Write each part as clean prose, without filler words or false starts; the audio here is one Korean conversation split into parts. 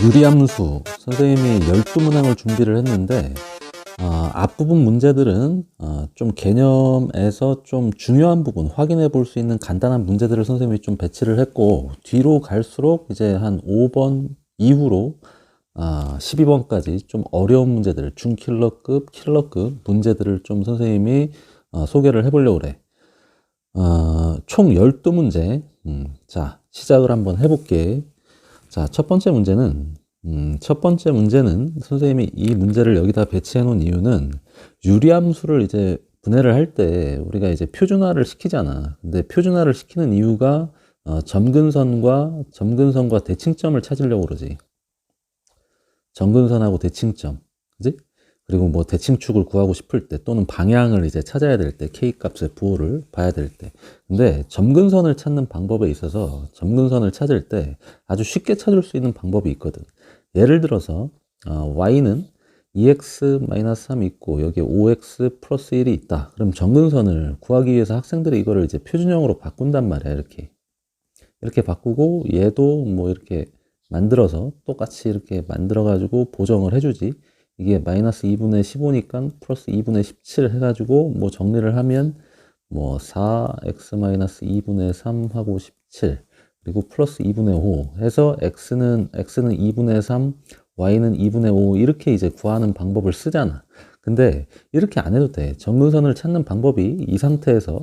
유리함수 선생님이 12문항을 준비를 했는데 앞부분 문제들은 좀 개념에서 좀 중요한 부분 확인해 볼 수 있는 간단한 문제들을 선생님이 좀 배치를 했고, 뒤로 갈수록 이제 한 5번 이후로 12번까지 좀 어려운 문제들, 중킬러급, 킬러급 문제들을 좀 선생님이 소개를 해 보려고 그래. 총 12문제. 자, 시작을 한번 해볼게. 자, 첫 번째 문제는 선생님이 이 문제를 여기다 배치해 놓은 이유는, 유리함수를 이제 분해를 할 때 우리가 이제 표준화를 시키잖아. 근데 표준화를 시키는 이유가 점근선과 대칭점을 찾으려고 그러지. 점근선하고 대칭점. 그지? 그리고 뭐 대칭축을 구하고 싶을 때, 또는 방향을 이제 찾아야 될 때, K 값의 부호를 봐야 될 때. 근데 점근선을 찾는 방법에 있어서 점근선을 찾을 때 아주 쉽게 찾을 수 있는 방법이 있거든. 예를 들어서 y는 2x-3 있고 여기에 5x 플러스 1이 있다. 그럼 점근선을 구하기 위해서 학생들이 이거를 이제 표준형으로 바꾼단 말이야. 이렇게 바꾸고, 얘도 뭐 이렇게 만들어서 똑같이 이렇게 만들어 가지고 보정을 해주지. 이게 마이너스 2분의 15니까 플러스 2분의 17 해가지고 뭐 정리를 하면 뭐 4x-2분의 3 하고 17, 그리고 플러스 2분의 5 해서 x는 2분의 3, y는 2분의 5, 이렇게 이제 구하는 방법을 쓰잖아. 근데 이렇게 안 해도 돼. 점근선을 찾는 방법이 이 상태에서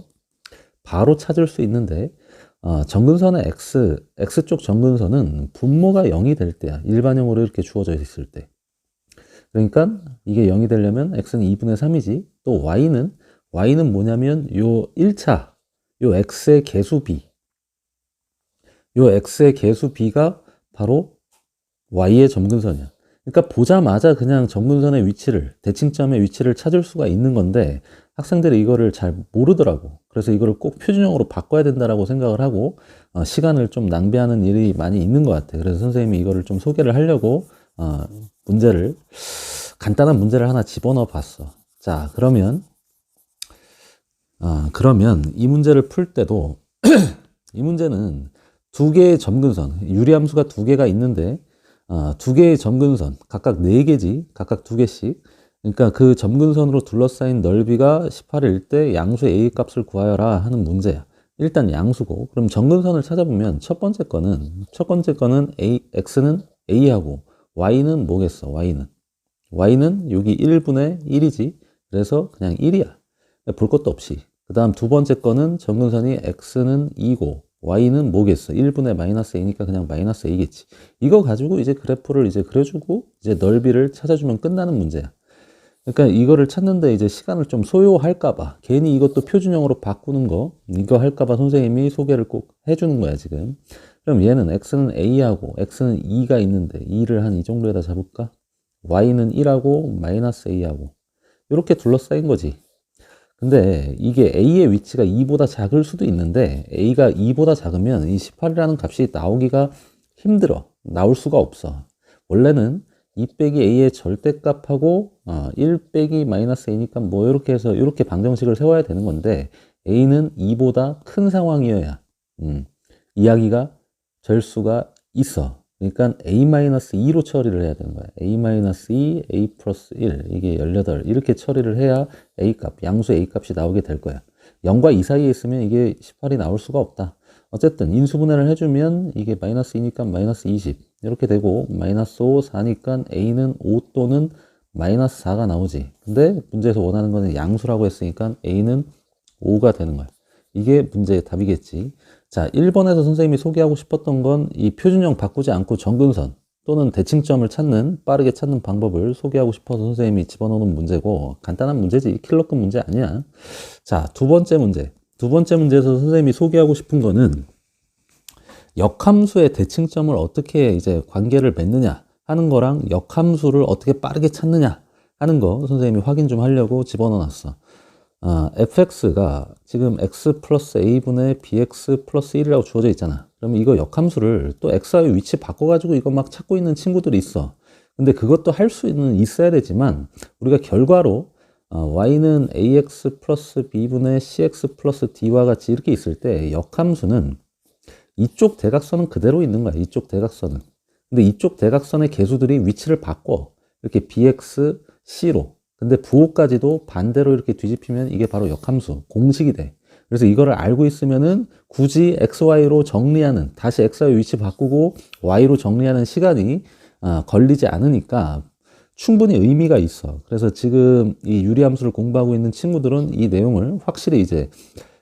바로 찾을 수 있는데, 점근선의 x쪽 점근선은 분모가 0이 될 때야. 일반형으로 이렇게 주어져 있을 때. 그러니까 이게 0이 되려면 x는 2분의 3이지. 또 y는 뭐냐면 요 1차, 요 x의 개수 b, 요 x의 개수 b가 바로 y의 점근선이야. 그러니까 보자마자 그냥 점근선의 위치를, 대칭점의 위치를 찾을 수가 있는 건데, 학생들이 이거를 잘 모르더라고. 그래서 이거를 꼭 표준형으로 바꿔야 된다라고 생각을 하고 시간을 좀 낭비하는 일이 많이 있는 것 같아. 그래서 선생님이 이거를 좀 소개를 하려고 간단한 문제를 하나 집어넣어 봤어. 자, 그러면 이 문제를 풀 때도 이 문제는 두 개의 점근선, 유리함수가 두 개가 있는데 두 개의 점근선, 각각 4개지, 각각 2개씩. 그러니까 그 점근선으로 둘러싸인 넓이가 18일 때 양수 A 값을 구하여라 하는 문제야. 일단 양수고, 그럼 점근선을 찾아보면 첫 번째 거는 x는 A하고 y는 뭐겠어? y는 여기 1분의 1이지. 그래서 그냥 1이야. 볼 것도 없이. 그 다음 두 번째 거는 점근선이 x는 2고 y는 뭐겠어? 1분의 마이너스 a니까 그냥 마이너스 a겠지. 이거 가지고 이제 그래프를 이제 그려주고 이제 넓이를 찾아주면 끝나는 문제야. 그러니까 이거를 찾는데 이제 시간을 좀 소요할까봐, 괜히 이것도 표준형으로 바꾸는 거, 이거 할까봐 선생님이 소개를 꼭 해주는 거야, 지금. 그럼 얘는 x는 a하고 x는 2가 있는데 2를 한 이 정도에다 잡을까? y는 1하고 마이너스 a하고 이렇게 둘러싸인 거지. 근데 이게 a의 위치가 2보다 작을 수도 있는데, a가 2보다 작으면 이 18이라는 값이 나오기가 힘들어. 나올 수가 없어. 원래는 2 빼기 a의 절대값하고 1 빼기 마이너스 a니까 뭐 이렇게 해서 이렇게 방정식을 세워야 되는 건데, a는 2보다 큰 상황이어야 이야기가 될 수가 있어. 그러니까 a-2로 처리를 해야 되는 거야. a-2, a 플러스 1, 이게 18, 이렇게 처리를 해야 a값, 양수 a값이 나오게 될 거야. 0과 2 사이에 있으면 이게 18이 나올 수가 없다. 어쨌든 인수분해를 해주면 이게 마이너스 2니까 마이너스 20 이렇게 되고, 마이너스 5, 4니까 a는 5 또는 마이너스 4가 나오지. 근데 문제에서 원하는 거는 양수라고 했으니까 a는 5가 되는 거야. 이게 문제의 답이겠지. 자, 1번에서 선생님이 소개하고 싶었던 건 이 표준형 바꾸지 않고 점근선 또는 대칭점을 빠르게 찾는 방법을 소개하고 싶어서 선생님이 집어넣는 문제고, 간단한 문제지. 킬러급 문제 아니야. 자, 두 번째 문제에서 선생님이 소개하고 싶은 거는 역함수의 대칭점을 어떻게 이제 관계를 맺느냐 하는 거랑 역함수를 어떻게 빠르게 찾느냐 하는 거 선생님이 확인 좀 하려고 집어넣어 놨어. fx가 지금 x 플러스 a분의 bx 플러스 1이라고 주어져 있잖아. 그러면 이거 역함수를 또 x의 위치 바꿔가지고 이거 막 찾고 있는 친구들이 있어. 근데 그것도 할 수는 있어야 되지만, 우리가 결과로 y는 ax 플러스 b분의 cx 플러스 d와 같이 이렇게 있을 때 역함수는 이쪽 대각선은 그대로 있는 거야. 이쪽 대각선은. 근데 이쪽 대각선의 개수들이 위치를 바꿔. 이렇게 bx, c로. 근데 부호까지도 반대로 이렇게 뒤집히면 이게 바로 역함수, 공식이 돼. 그래서 이거를 알고 있으면은 굳이 xy로 정리하는, 다시 xy 위치 바꾸고 y로 정리하는 시간이 걸리지 않으니까 충분히 의미가 있어. 그래서 지금 이 유리함수를 공부하고 있는 친구들은 이 내용을 확실히 이제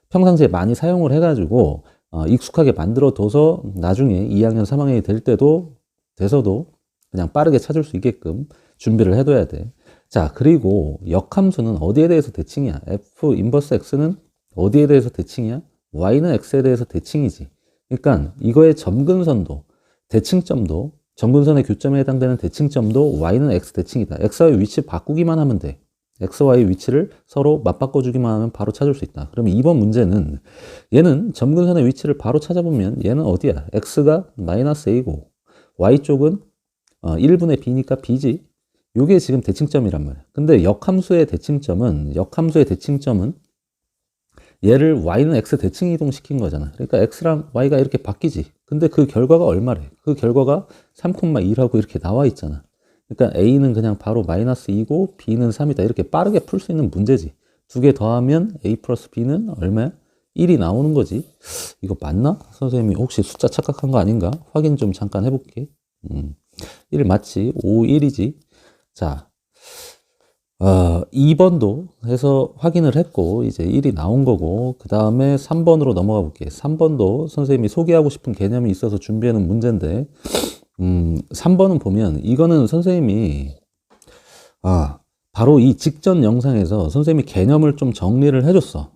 평상시에 많이 사용을 해가지고 익숙하게 만들어둬서 나중에 2학년, 3학년이 될 때도 돼서도 그냥 빠르게 찾을 수 있게끔 준비를 해둬야 돼. 자, 그리고 역함수는 어디에 대해서 대칭이야? f 인버스 x는 어디에 대해서 대칭이야? y는 x에 대해서 대칭이지. 그러니까 이거의 점근선도, 대칭점도, 점근선의 교점에 해당되는 대칭점도 y는 x 대칭이다. xy 위치 바꾸기만 하면 돼. x, y 위치를 서로 맞바꿔주기만 하면 바로 찾을 수 있다. 그러면 이번 문제는 얘는 점근선의 위치를 바로 찾아보면 얘는 어디야? x가 마이너스 a고 y쪽은 1분의 b니까 b지. 요게 지금 대칭점이란 말이야. 근데 역함수의 대칭점은 얘를 y는 x 대칭 이동시킨 거잖아. 그러니까 x랑 y가 이렇게 바뀌지. 근데 그 결과가 얼마래? 그 결과가 3,2라고 이렇게 나와 있잖아. 그러니까 a는 그냥 바로 마이너스 2고 b는 3이다. 이렇게 빠르게 풀 수 있는 문제지. 두 개 더하면 a 플러스 b는 얼마야? 1이 나오는 거지. 이거 맞나? 선생님이 혹시 숫자 착각한 거 아닌가? 확인 좀 잠깐 해볼게. 1 맞지? 5, 1이지. 자, 2번도 해서 확인을 했고, 이제 1이 나온 거고, 그 다음에 3번으로 넘어가 볼게. 3번도 선생님이 소개하고 싶은 개념이 있어서 준비하는 문제인데, 3번은 보면, 이거는 선생님이, 바로 이 직전 영상에서 선생님이 개념을 좀 정리를 해줬어.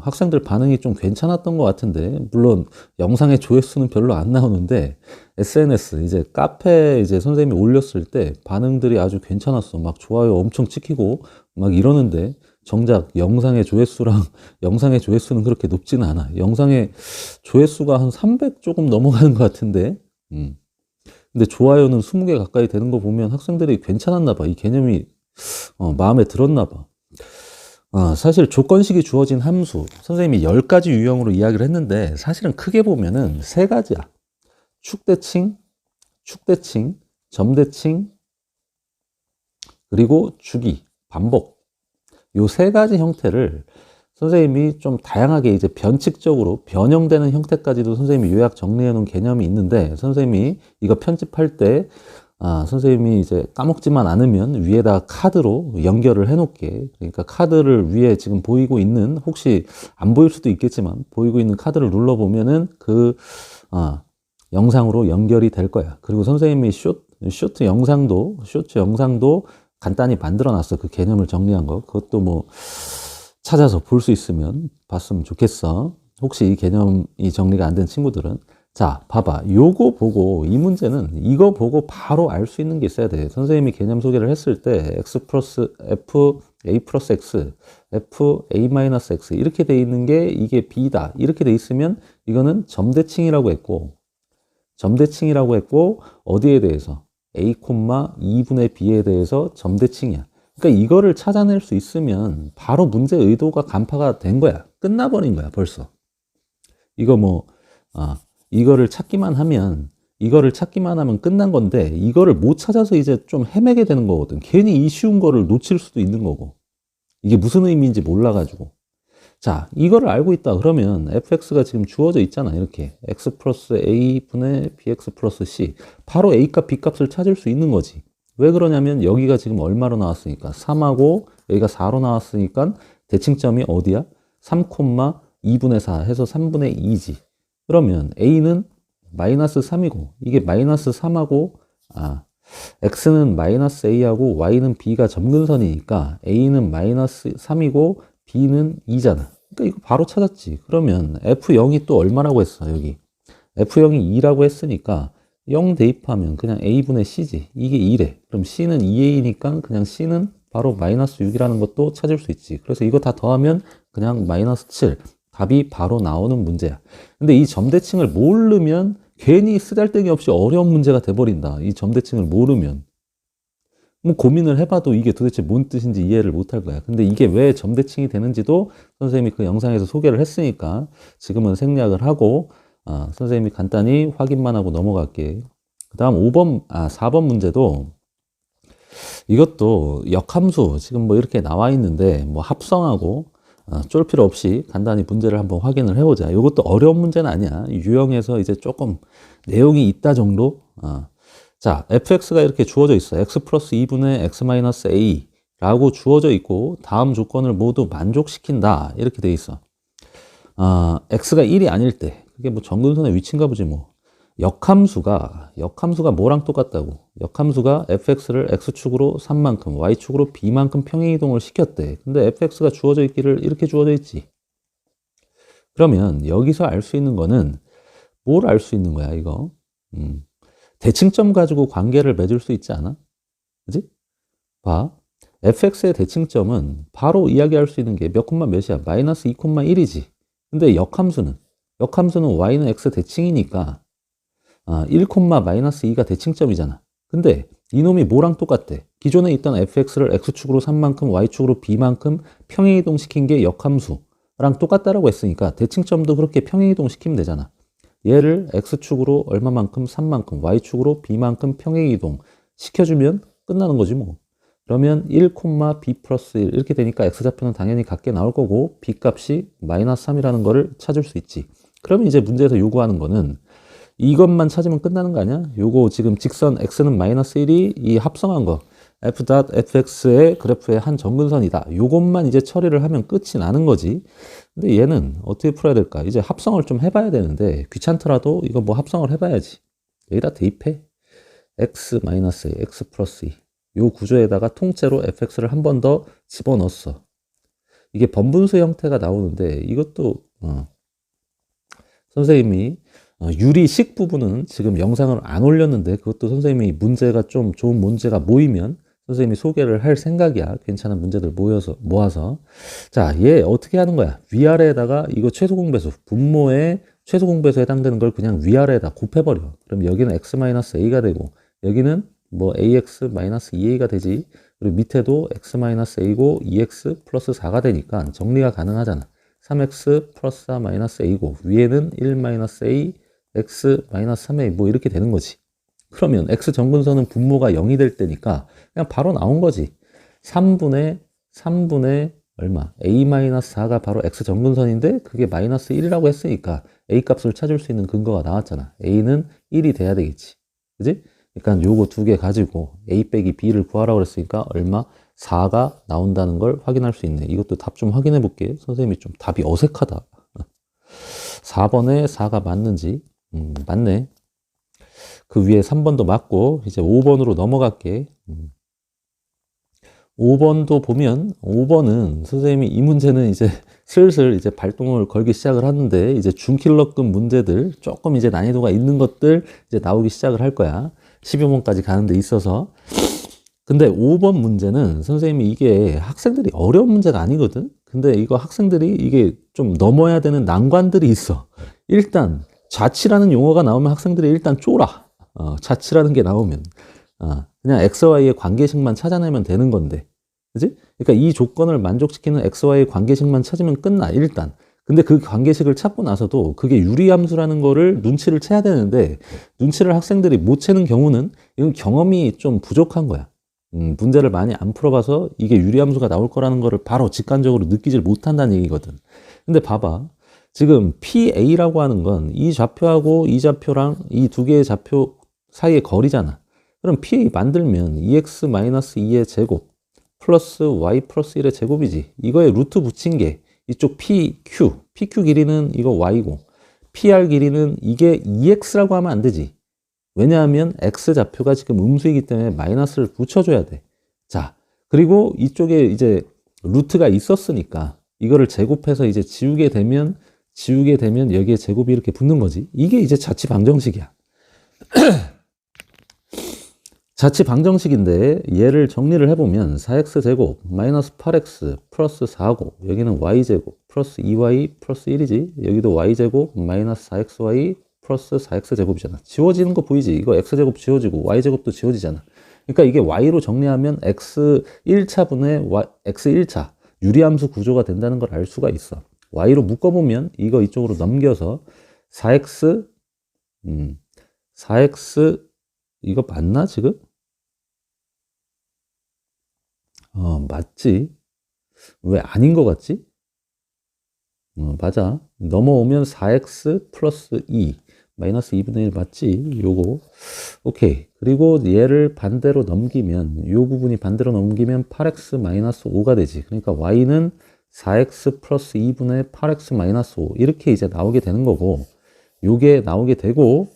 학생들 반응이 좀 괜찮았던 것 같은데, 물론 영상의 조회수는 별로 안 나오는데, SNS, 이제 카페 이제 선생님이 올렸을 때 반응들이 아주 괜찮았어. 막 좋아요 엄청 찍히고 막 이러는데, 정작 영상의 조회수랑 영상의 조회수는 그렇게 높지는 않아. 영상의 조회수가 한 300 조금 넘어가는 것 같은데, 근데 좋아요는 20개 가까이 되는 거 보면 학생들이 괜찮았나 봐. 이 개념이 마음에 들었나 봐. 사실 조건식이 주어진 함수, 선생님이 10가지 유형으로 이야기를 했는데, 사실은 크게 보면은 3가지야. 축대칭, 점대칭, 그리고 주기, 반복. 요 3가지 형태를 선생님이 좀 다양하게 이제 변칙적으로 변형되는 형태까지도 선생님이 요약 정리해 놓은 개념이 있는데, 선생님이 이거 편집할 때 선생님이 이제 까먹지만 않으면 위에다 카드로 연결을 해 놓을게. 그러니까 카드를 위에 지금 보이고 있는, 혹시 안 보일 수도 있겠지만 보이고 있는 카드를 눌러보면은 그 영상으로 연결이 될 거야. 그리고 선생님이 쇼트 영상도 간단히 만들어 놨어. 그 개념을 정리한 거. 그것도 뭐 찾아서 볼 수 있으면 봤으면 좋겠어. 혹시 이 개념이 정리가 안 된 친구들은. 자, 봐봐. 요거 보고, 이 문제는 이거 보고 바로 알 수 있는 게 있어야 돼. 선생님이 개념 소개를 했을 때 x 플러스 f a 플러스 x, f a 마이너스 x 이렇게 돼 있는 게 이게 b다. 이렇게 돼 있으면 이거는 점대칭이라고 했고, 어디에 대해서? a, 2분의 b에 대해서 점대칭이야. 그러니까 이거를 찾아낼 수 있으면 바로 문제 의도가 간파가 된 거야. 끝나버린 거야, 벌써. 이거 뭐, 이거를 찾기만 하면 끝난 건데, 이거를 못 찾아서 이제 좀 헤매게 되는 거거든. 괜히 이 쉬운 거를 놓칠 수도 있는 거고. 이게 무슨 의미인지 몰라가지고. 자, 이거를 알고 있다 그러면 fx가 지금 주어져 있잖아. 이렇게 x 플러스 a분의 bx 플러스 c, 바로 a 값 b 값을 찾을 수 있는 거지. 왜 그러냐면 여기가 지금 얼마로 나왔으니까 3하고 여기가 4로 나왔으니까 대칭점이 어디야? 3,2분의 4 해서 3분의 2지. 그러면 a는 마이너스 3이고 이게 마이너스 3하고 x는 마이너스 a하고 y는 b가 점근선이니까 a는 마이너스 3이고 b는 2잖아. 그러니까 이거 바로 찾았지. 그러면 f0이 또 얼마라고 했어? 여기 f0이 2라고 했으니까 0 대입하면 그냥 a분의 c지. 이게 2래. 그럼 c는 2a니까 그냥 c는 바로 마이너스 6이라는 것도 찾을 수 있지. 그래서 이거 다 더하면 그냥 마이너스 7. 답이 바로 나오는 문제야. 근데 이 점대칭을 모르면 괜히 쓰잘데기 없이 어려운 문제가 돼버린다. 이 점대칭을 모르면. 뭐 고민을 해봐도 이게 도대체 뭔 뜻인지 이해를 못할 거야. 근데 이게 왜 점대칭이 되는지도 선생님이 그 영상에서 소개를 했으니까 지금은 생략을 하고 선생님이 간단히 확인만 하고 넘어갈게. 그 다음 4번 문제도 이것도 역함수 지금 뭐 이렇게 나와 있는데 뭐 합성하고 쫄 필요 없이 간단히 문제를 한번 확인을 해보자. 이것도 어려운 문제는 아니야. 유형에서 이제 조금 내용이 있다 정도. 자, fx가 이렇게 주어져 있어. x 플러스 2분의 x 마이너스 a 라고 주어져 있고 다음 조건을 모두 만족시킨다 이렇게 돼 있어. x가 1이 아닐 때 그게 뭐 정근선의 위치인가 보지 뭐. 역함수가 뭐랑 똑같다고. 역함수가 fx를 x축으로 3만큼 y축으로 b만큼 평행이동을 시켰대. 근데 fx가 주어져 있기를 이렇게 주어져 있지. 그러면 여기서 알 수 있는 거는 뭘 알 수 있는 거야 이거. 대칭점 가지고 관계를 맺을 수 있지 않아? 그지? 봐. fx의 대칭점은 바로 이야기할 수 있는 게 몇 콤마 몇이야? 마이너스 2,1이지. 근데 역함수는 y는 x 대칭이니까 1, 마이너스 2가 대칭점이잖아. 근데 이놈이 뭐랑 똑같대? 기존에 있던 fx를 x축으로 3만큼 y축으로 b만큼 평행이동 시킨 게 역함수랑 똑같다라고 했으니까 대칭점도 그렇게 평행이동 시키면 되잖아. 얘를 x축으로 얼마만큼 3만큼 y축으로 b만큼 평행이동 시켜주면 끝나는 거지 뭐. 그러면 1, b 플러스 1 이렇게 되니까 x좌표는 당연히 같게 나올 거고 b 값이 마이너스 3이라는 거를 찾을 수 있지. 그러면 이제 문제에서 요구하는 거는 이것만 찾으면 끝나는 거 아니야? 요거 지금 직선 x는 마이너스 1이 이 합성한 거 f.fx의 그래프의 한 정근선이다. 요것만 이제 처리를 하면 끝이 나는 거지. 근데 얘는 어떻게 풀어야 될까? 이제 합성을 좀 해봐야 되는데 귀찮더라도 이거 뭐 합성을 해봐야지. 여기다 대입해. x 마이너스 x 플러스 2. 요 구조에다가 통째로 fx를 한 번 더 집어넣었어. 이게 번분수 형태가 나오는데 이것도 선생님이 유리식 부분은 지금 영상을 안 올렸는데 그것도 선생님이 문제가 좀 좋은 문제가 모이면 선생님이 소개를 할 생각이야. 괜찮은 문제들 모아서. 자, 얘 어떻게 하는 거야? 위아래에다가 이거 최소공배수, 분모의 최소공배수에 해당되는 걸 그냥 위아래에다 곱해버려. 그럼 여기는 x-a가 되고 여기는 뭐 ax-2a가 되지. 그리고 밑에도 x-a고 2x 플러스 4가 되니까 정리가 가능하잖아. 3x 플러스 4 마이너스 a고 위에는 1 마이너스 a x 마이너스 3a 뭐 이렇게 되는 거지. 그러면 x 정근선은 분모가 0이 될 때니까 그냥 바로 나온 거지. 3분의 얼마? a 마이너스 4가 바로 x 정근선인데 그게 마이너스 1이라고 했으니까 a 값을 찾을 수 있는 근거가 나왔잖아. a는 1이 돼야 되겠지. 그지? 그러니까 요거 두 개 가지고 a 빼기 b를 구하라고 그랬으니까 얼마? 4가 나온다는 걸 확인할 수 있네. 이것도 답 좀 확인해 볼게. 선생님이 좀 답이 어색하다. 4번에 4가 맞는지. 맞네. 그 위에 3번도 맞고 이제 5번으로 넘어갈게. 5번도 보면 5번은 선생님이 이 문제는 이제 슬슬 이제 발동을 걸기 시작을 하는데 이제 준킬러급 문제들 조금 이제 난이도가 있는 것들 이제 나오기 시작을 할 거야. 12번까지 가는 데 있어서. 근데 5번 문제는 선생님이 이게 학생들이 어려운 문제가 아니거든. 근데 이거 학생들이 이게 좀 넘어야 되는 난관들이 있어. 일단 자치라는 용어가 나오면 학생들이 일단 쫄아. 자치라는 게 나오면 그냥 XY의 관계식만 찾아내면 되는 건데, 그지? 그러니까 이 조건을 만족시키는 XY의 관계식만 찾으면 끝나 일단. 근데 그 관계식을 찾고 나서도 그게 유리함수라는 거를 눈치를 채야 되는데 눈치를 학생들이 못 채는 경우는 이건 경험이 좀 부족한 거야. 문제를 많이 안 풀어봐서 이게 유리함수가 나올 거라는 거를 바로 직관적으로 느끼질 못한다는 얘기거든. 근데 봐봐. 지금 PA라고 하는 건 이 좌표하고 이 좌표랑 이 두 개의 좌표 사이의 거리잖아. 그럼 PA 만들면 2x-2의 제곱 플러스 y 플러스 1의 제곱이지. 이거에 루트 붙인 게 이쪽 PQ 길이는 이거 y고 PR 길이는 이게 2x라고 하면 안 되지. 왜냐하면 x좌표가 지금 음수이기 때문에 마이너스를 붙여줘야 돼. 자, 그리고 이쪽에 이제 루트가 있었으니까 이거를 제곱해서 이제 지우게 되면 여기에 제곱이 이렇게 붙는 거지. 이게 이제 자치 방정식이야. 자치 방정식인데 얘를 정리를 해보면 4x제곱 마이너스 8x 플러스 4고 여기는 y제곱 플러스 2y 플러스 1이지. 여기도 y제곱 마이너스 4xy 플러스 4x제곱이잖아. 지워지는 거 보이지? 이거 x제곱 지워지고 y제곱도 지워지잖아. 그러니까 이게 y로 정리하면 x1차분의 x1차 유리함수 구조가 된다는 걸 알 수가 있어. y로 묶어보면 이거 이쪽으로 넘겨서 4x 이거 맞나, 지금? 맞지? 왜 아닌 것 같지? 맞아. 넘어오면 4x 플러스 2, 마이너스 2분의 1 맞지? 요거. 오케이. 그리고 얘를 반대로 넘기면, 요 부분이 반대로 넘기면 8x 마이너스 5가 되지. 그러니까 y는 4x 플러스 2분의 8x 마이너스 5. 이렇게 이제 나오게 되는 거고, 요게 나오게 되고,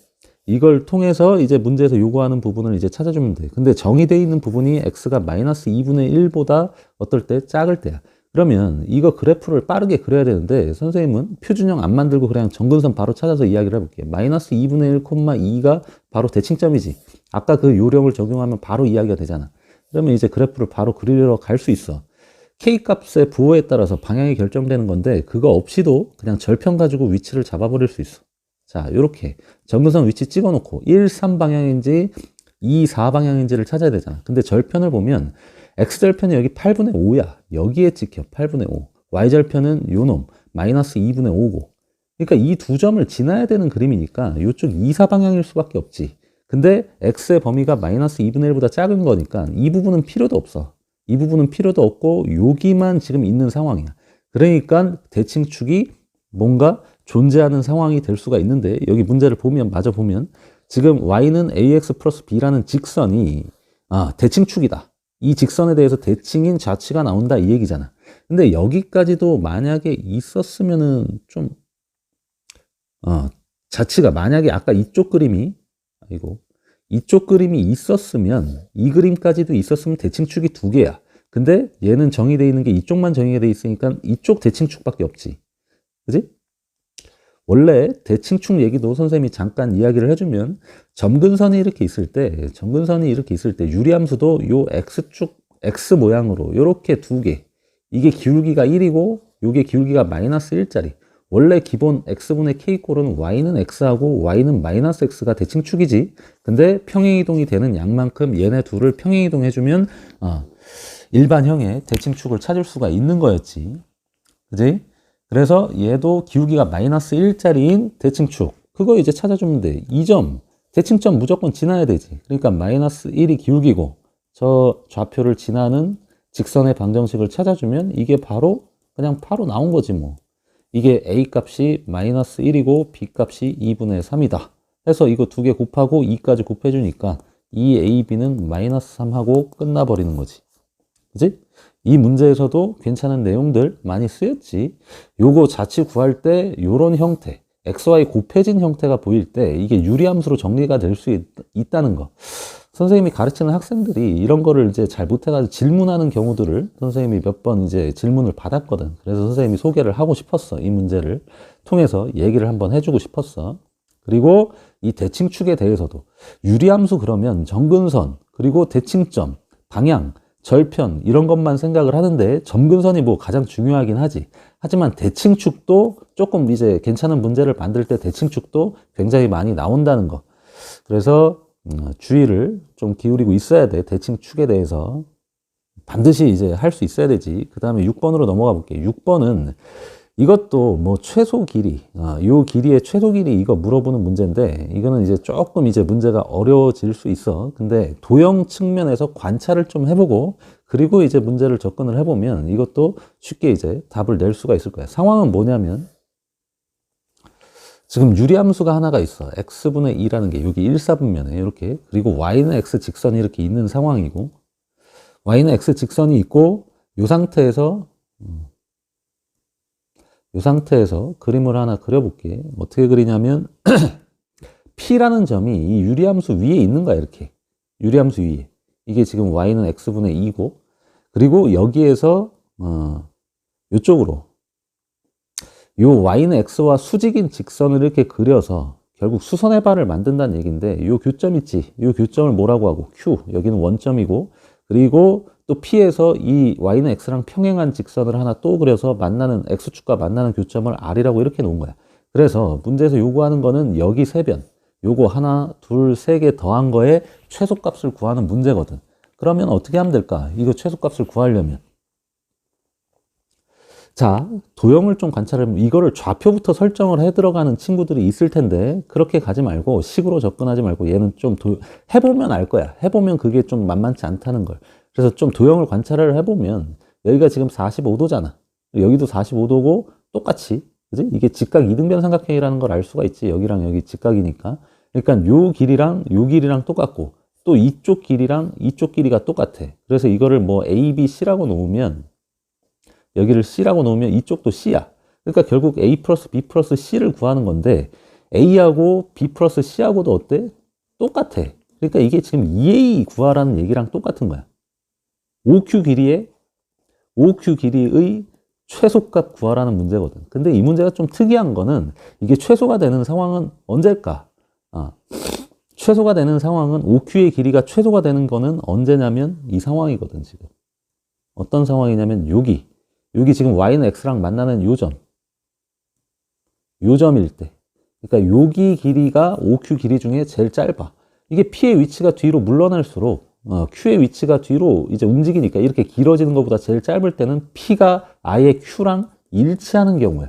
이걸 통해서 이제 문제에서 요구하는 부분을 이제 찾아주면 돼. 근데 정의되어 있는 부분이 x가 마이너스 2분의 1보다 어떨 때 작을 때야. 그러면 이거 그래프를 빠르게 그려야 되는데 선생님은 표준형 안 만들고 그냥 정근선 바로 찾아서 이야기를 해볼게. 마이너스 2분의 1, 2가 바로 대칭점이지. 아까 그 요령을 적용하면 바로 이야기가 되잖아. 그러면 이제 그래프를 바로 그리러 갈 수 있어. K값의 부호에 따라서 방향이 결정되는 건데 그거 없이도 그냥 절편 가지고 위치를 잡아버릴 수 있어. 자, 요렇게 정근선 위치 찍어놓고 1, 3 방향인지 2, 4 방향인지를 찾아야 되잖아. 근데 절편을 보면 X절편이 여기 8분의 5야. 여기에 찍혀 8분의 5. Y절편은 요놈 마이너스 2분의 5고. 그러니까 이 두 점을 지나야 되는 그림이니까 이쪽 2, 4 방향일 수밖에 없지. 근데 X의 범위가 마이너스 2분의 1보다 작은 거니까 이 부분은 필요도 없어. 이 부분은 필요도 없고 여기만 지금 있는 상황이야. 그러니까 대칭축이 뭔가 존재하는 상황이 될 수가 있는데 여기 문제를 보면 마저 보면 지금 y는 ax 플러스 b라는 직선이 대칭축이다. 이 직선에 대해서 대칭인 좌치가 나온다 이 얘기잖아. 근데 여기까지도 만약에 있었으면은 좀 좌치가 만약에 아까 이쪽 그림이 이쪽 그림이 있었으면 이 그림까지도 있었으면 대칭축이 두 개야. 근데 얘는 정의되어 있는 게 이쪽만 정의가 돼 있으니까 이쪽 대칭축밖에 없지. 그지? 원래 대칭축 얘기도 선생님이 잠깐 이야기를 해주면 점근선이 이렇게 있을 때 유리함수도 요 x축 x 모양으로 요렇게 두 개, 이게 기울기가 1이고 요게 기울기가 마이너스 1짜리. 원래 기본 x분의 k꼴은 y는 x하고 y는 마이너스 x가 대칭축이지. 근데 평행이동이 되는 양만큼 얘네 둘을 평행이동해주면 일반형의 대칭축을 찾을 수가 있는 거였지. 그지? 그래서 얘도 기울기가 마이너스 1짜리인 대칭축. 그거 이제 찾아주면 돼. 이 점, 대칭점 무조건 지나야 되지. 그러니까 마이너스 1이 기울기고 저 좌표를 지나는 직선의 방정식을 찾아주면 이게 바로 그냥 바로 나온 거지 뭐. 이게 A 값이 마이너스 1이고 B 값이 2분의 3이다. 해서 이거 두 개 곱하고 2까지 곱해주니까 2AB는 마이너스 3하고 끝나버리는 거지. 그지? 이 문제에서도 괜찮은 내용들 많이 쓰였지. 요거 자치 구할 때 요런 형태, XY 곱해진 형태가 보일 때 이게 유리함수로 정리가 될 수 있다는 거. 선생님이 가르치는 학생들이 이런 거를 이제 잘 못해가지고 질문하는 경우들을 선생님이 몇 번 이제 질문을 받았거든. 그래서 선생님이 소개를 하고 싶었어. 이 문제를 통해서 얘기를 한번 해주고 싶었어. 그리고 이 대칭축에 대해서도 유리함수 그러면 정근선, 그리고 대칭점, 방향, 절편 이런 것만 생각을 하는데 점근선이 뭐 가장 중요하긴 하지. 하지만 대칭축도 조금 이제 괜찮은 문제를 만들 때 대칭축도 굉장히 많이 나온다는 거. 그래서 주의를 좀 기울이고 있어야 돼. 대칭축에 대해서 반드시 이제 할 수 있어야 되지. 그 다음에 6번으로 넘어가 볼게. 6번은 이것도 뭐 최소 길이, 요 길이의 최소 길이 이거 물어보는 문제인데 이거는 이제 조금 이제 문제가 어려워질 수 있어. 근데 도형 측면에서 관찰을 좀 해보고 그리고 이제 문제를 접근을 해보면 이것도 쉽게 이제 답을 낼 수가 있을 거야. 상황은 뭐냐면 지금 유리함수가 하나가 있어. x분의 2라는 게 여기 1사분면에 이렇게, 그리고 y는 x 직선이 이렇게 있는 상황이고 y는 x 직선이 있고 이 상태에서 그림을 하나 그려볼게. 어떻게 그리냐면 P라는 점이 이 유리함수 위에 있는 거야. 이렇게 유리함수 위에 이게 지금 y는 x분의 2고 그리고 여기에서 이쪽으로 요 y는 x와 수직인 직선을 이렇게 그려서 결국 수선의 발을 만든다는 얘기인데 요 교점 있지? 요 교점을 뭐라고 하고 Q, 여기는 원점이고 그리고 또 P에서 이 y는 x랑 평행한 직선을 하나 또 그려서 만나는 x축과 만나는 교점을 R이라고 이렇게 놓은 거야. 그래서 문제에서 요구하는 거는 여기 세 변, 요거 하나, 둘, 세 개 더한 거에 최소값을 구하는 문제거든. 그러면 어떻게 하면 될까? 이거 최소값을 구하려면 자, 도형을 좀 관찰하면 이거를 좌표부터 설정을 해 들어가는 친구들이 있을 텐데 그렇게 가지 말고 식으로 접근하지 말고 얘는 좀 해보면 알 거야. 해보면 그게 좀 만만치 않다는 걸. 그래서 좀 도형을 관찰을 해보면 여기가 지금 45도잖아. 여기도 45도고 똑같이 그지? 이게 직각 이등변 삼각형이라는 걸 알 수가 있지. 여기랑 여기 직각이니까. 그러니까 요 길이랑 똑같고 또 이쪽 길이랑 이쪽 길이가 똑같아. 그래서 이거를 뭐 A, B, C라고 놓으면 여기를 C라고 놓으면 이쪽도 C야. 그러니까 결국 A 플러스 B 플러스 C를 구하는 건데 A하고 B 플러스 C하고도 어때? 똑같아. 그러니까 이게 지금 2A 구하라는 얘기랑 똑같은 거야. OQ 길이의 최소값 구하라는 문제거든. 근데 이 문제가 좀 특이한 거는 이게 최소가 되는 상황은 언제일까? 최소가 되는 상황은 OQ의 길이가 최소가 되는 거는 언제냐면 이 상황이거든, 지금. 어떤 상황이냐면 여기 지금 Y는 X랑 만나는 요점일 때. 그러니까 여기 길이가 OQ 길이 중에 제일 짧아. 이게 P의 위치가 뒤로 물러날수록 Q의 위치가 뒤로 이제 움직이니까 이렇게 길어지는 것보다 제일 짧을 때는 P가 아예 Q랑 일치하는 경우야.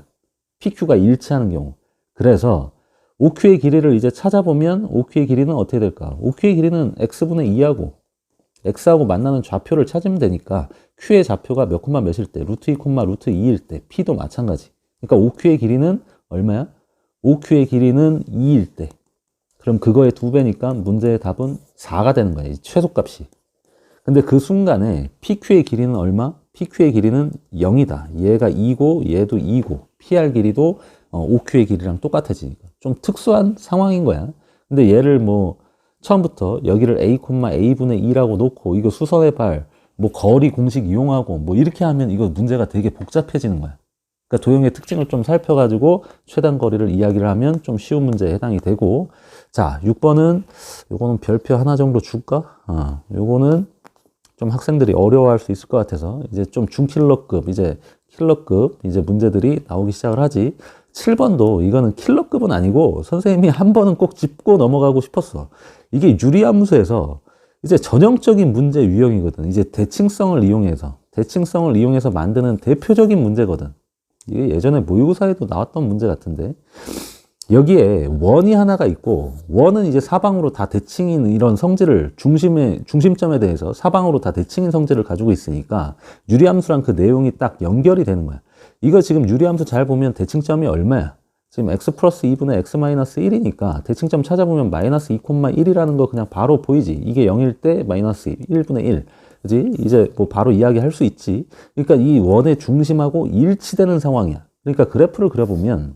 PQ가 일치하는 경우. 그래서 OQ의 길이를 이제 찾아보면 OQ의 길이는 어떻게 될까? OQ의 길이는 X분의 2하고 X하고 만나는 좌표를 찾으면 되니까 Q의 좌표가 몇 콤마 몇일 때, 루트 2 콤마 루트 2일 때, P도 마찬가지. 그러니까 OQ의 길이는 얼마야? OQ의 길이는 2일 때. 그럼 그거의 2배니까 문제의 답은 4가 되는 거야, 이 최소값이. 근데 그 순간에 PQ의 길이는 얼마? PQ의 길이는 0이다. 얘가 2고 얘도 2고 PR 길이도 OQ의 길이랑 똑같아지니까 좀 특수한 상황인 거야. 근데 얘를 뭐 처음부터 여기를 A, A분의 2라고 놓고 이거 수선의 발, 뭐 거리 공식 이용하고 뭐 이렇게 하면 이거 문제가 되게 복잡해지는 거야. 그러니까 도형의 특징을 좀 살펴가지고 최단 거리를 이야기를 하면 좀 쉬운 문제에 해당이 되고, 자, 6번은 요거는 별표 하나 정도 줄까? 요거는 좀 학생들이 어려워할 수 있을 것 같아서 이제 좀 중킬러급, 이제 킬러급 이제 문제들이 나오기 시작을 하지. 7번도 이거는 킬러급은 아니고 선생님이 한 번은 꼭 짚고 넘어가고 싶었어. 이게 유리함수에서 이제 전형적인 문제 유형이거든. 이제 대칭성을 이용해서 만드는 대표적인 문제거든. 이게 예전에 모의고사에도 나왔던 문제 같은데, 여기에 원이 하나가 있고 원은 이제 사방으로 다 대칭인 이런 성질을 중심점에 대해서 사방으로 다 대칭인 성질을 가지고 있으니까 유리함수랑 그 내용이 딱 연결이 되는 거야. 이거 지금 유리함수 잘 보면 대칭점이 얼마야? 지금 x 플러스 2분의 x 마이너스 1이니까 대칭점 찾아보면 마이너스 2,1이라는 거 그냥 바로 보이지. 이게 0일 때 마이너스 1분의 1. 그지? 이제 뭐 바로 이야기할 수 있지. 그러니까 이 원의 중심하고 일치되는 상황이야. 그러니까 그래프를 그려보면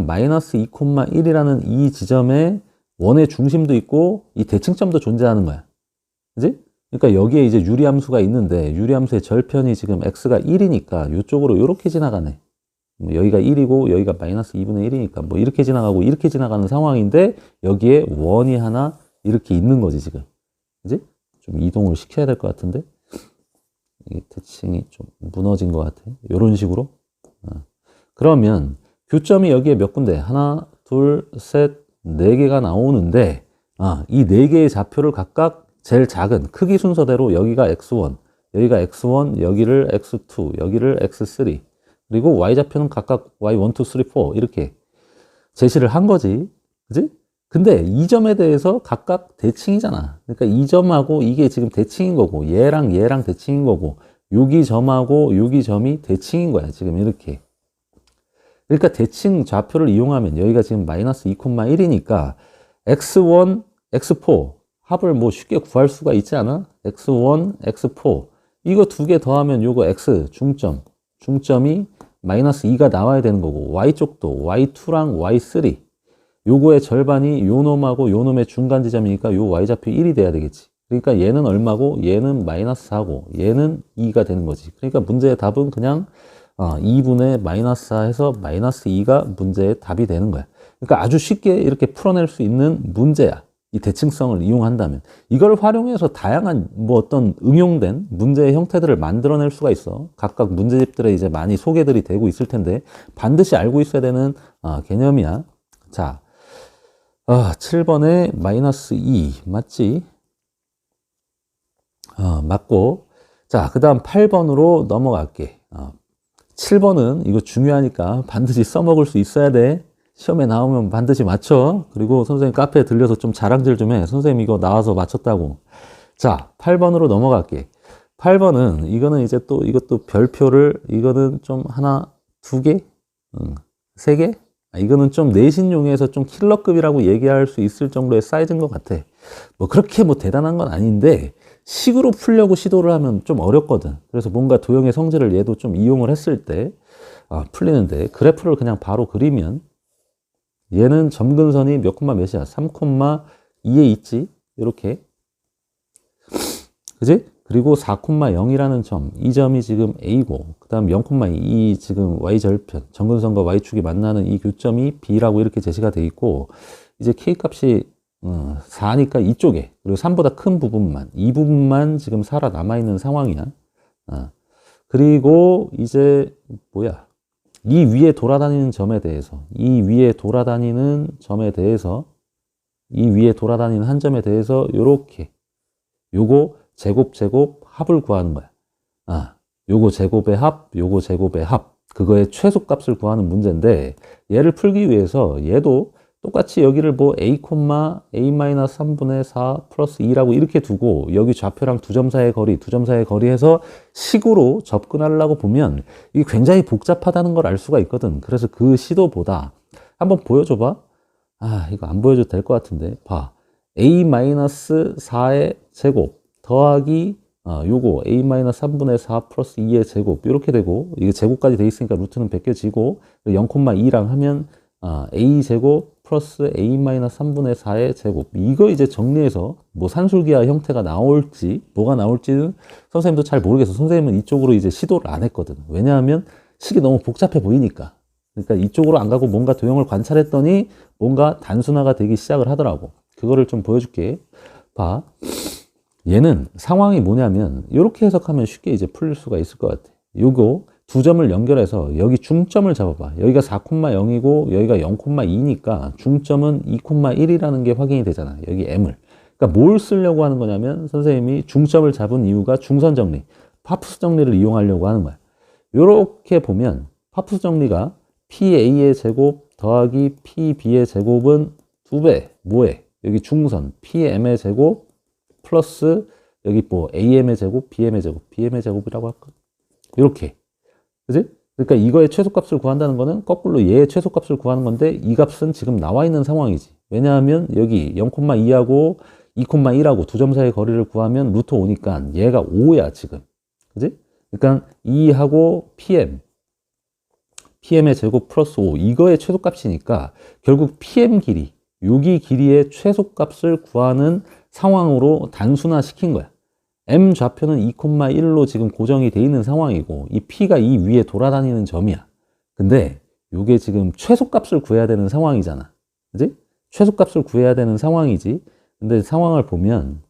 마이너스 2,1이라는 이 지점에 원의 중심도 있고 이 대칭점도 존재하는 거야. 그지? 그러니까 여기에 이제 유리함수가 있는데 유리함수의 절편이 지금 x가 1이니까 이쪽으로 이렇게 지나가네. 여기가 1이고 여기가 마이너스 2분의 1이니까 뭐 이렇게 지나가고 이렇게 지나가는 상황인데 여기에 원이 하나 이렇게 있는 거지 지금. 그지? 좀 이동을 시켜야 될 것 같은데 이게 대칭이 좀 무너진 것 같아. 이런 식으로. 그러면 교점이 여기에 몇 군데? 하나, 둘, 셋, 네 개가 나오는데 이 네 개의 좌표를 각각 제일 작은 크기 순서대로 여기가 x1, 여기가 x1, 여기를 x2, 여기를 x3 그리고 y좌표는 각각 y1, 2, 3, 4 이렇게 제시를 한 거지. 그지? 근데 이 점에 대해서 각각 대칭이잖아. 그러니까 이 점하고 이게 지금 대칭인 거고 얘랑 대칭인 거고 여기 점하고 여기 점이 대칭인 거야. 지금 이렇게. 그러니까 대칭 좌표를 이용하면 여기가 지금 마이너스 2,1이니까 x1, x4 합을 뭐 쉽게 구할 수가 있지 않아? x1, x4 이거 두 개 더하면 요거 x 중점이 마이너스 2가 나와야 되는 거고 y쪽도 y2랑 y3 요거의 절반이 요 놈하고 요 놈의 중간 지점이니까 요 y좌표 1이 돼야 되겠지. 그러니까 얘는 얼마고 얘는 마이너스 4고 얘는 2가 되는 거지. 그러니까 문제의 답은 그냥 2분의 마이너스 4 해서 마이너스 2가 문제의 답이 되는 거야. 그러니까 아주 쉽게 이렇게 풀어낼 수 있는 문제야. 이 대칭성을 이용한다면. 이걸 활용해서 다양한 뭐 어떤 응용된 문제의 형태들을 만들어낼 수가 있어. 각각 문제집들에 이제 많이 소개들이 되고 있을 텐데 반드시 알고 있어야 되는 개념이야. 자, 7번에 마이너스 2 맞지? 맞고. 자, 그 다음 8번으로 넘어갈게. 7번은 이거 중요하니까 반드시 써먹을 수 있어야 돼. 시험에 나오면 반드시 맞춰. 그리고 선생님 카페에 들려서 좀 자랑질 좀 해. 선생님 이거 나와서 맞췄다고. 자, 8번으로 넘어갈게. 8번은 이거는 이제 또 이것도 별표를 이거는 좀 하나, 두 개? 세 개? 이거는 좀 내신용에서 좀 킬러급이라고 얘기할 수 있을 정도의 사이즈인 것 같아. 뭐 그렇게 뭐 대단한 건 아닌데 식으로 풀려고 시도를 하면 좀 어렵거든. 그래서 뭔가 도형의 성질을 얘도 좀 이용을 했을 때 풀리는데 그래프를 그냥 바로 그리면 얘는 점근선이 몇 콤마 몇이야? 3,2에 있지? 이렇게. 그지? 그리고 4,0이라는 점, 이 점이 지금 A고, 그 다음 0,2, 이 지금 Y절편, 점근선과 Y축이 만나는 이 교점이 B라고 이렇게 제시가 돼 있고, 이제 K 값이 4니까 이쪽에, 그리고 3보다 큰 부분만, 이 부분만 지금 살아남아있는 상황이야. 그리고 이제, 뭐야. 이 위에 돌아다니는 점에 대해서, 이 위에 돌아다니는 한 점에 대해서, 요렇게, 요거 제곱 합을 구하는 거야. 요거 제곱의 합, 요거 제곱의 합. 그거의 최소값을 구하는 문제인데 얘를 풀기 위해서 얘도 똑같이 여기를 뭐 a,a-3분의 4 플러스 2라고 이렇게 두고 여기 좌표랑 두 점 사이의 거리 해서 식으로 접근하려고 보면 이게 굉장히 복잡하다는 걸 알 수가 있거든. 그래서 그 시도보다 한번 보여줘봐. 이거 안 보여줘도 될 것 같은데. 봐. a-4의 제곱 더하기 요거 a-3분의 4 플러스 2의 제곱 이렇게 되고 이게 제곱까지 돼 있으니까 루트는 벗겨지고 0,2랑 하면 a제곱 플러스 a-3분의 4의 제곱 이거 이제 정리해서 뭐 산술기하 형태가 나올지 뭐가 나올지는 선생님도 잘 모르겠어. 선생님은 이쪽으로 이제 시도를 안 했거든. 왜냐하면 식이 너무 복잡해 보이니까. 그러니까 이쪽으로 안 가고 뭔가 도형을 관찰했더니 뭔가 단순화가 되기 시작을 하더라고. 그거를 좀 보여줄게. 봐. 얘는 상황이 뭐냐면 이렇게 해석하면 쉽게 이제 풀릴 수가 있을 것 같아. 요거 두 점을 연결해서 여기 중점을 잡아봐. 여기가 4,0이고 여기가 0,2니까 중점은 2,1이라는 게 확인이 되잖아. 여기 m을. 그러니까 뭘 쓰려고 하는 거냐면 선생님이 중점을 잡은 이유가 중선 정리, 파푸스 정리를 이용하려고 하는 거야. 요렇게 보면 파푸스 정리가 PA의 제곱 더하기 PB의 제곱은 2배. 뭐해? 여기 중선 PM의 제곱 플러스 여기 뭐 AM의 제곱, BM의 제곱이라고 할까? 이렇게. 그지? 그러니까 이거의 최소값을 구한다는 거는 거꾸로 얘의 최소값을 구하는 건데 이 값은 지금 나와 있는 상황이지. 왜냐하면 여기 0,2하고 2,1하고 두 점 사이의 거리를 구하면 루트 5니까 얘가 5야, 지금. 그지? 그러니까 2하고 PM의 제곱 플러스 5. 이거의 최소값이니까 결국 PM 길이, 여기 길이의 최소값을 구하는 상황으로 단순화 시킨 거야. M 좌표는 2,1로 지금 고정이 돼 있는 상황이고 이 P가 이 위에 돌아다니는 점이야. 근데 이게 지금 최소값을 구해야 되는 상황이잖아. 그지? 최소값을 구해야 되는 상황이지. 근데 상황을 보면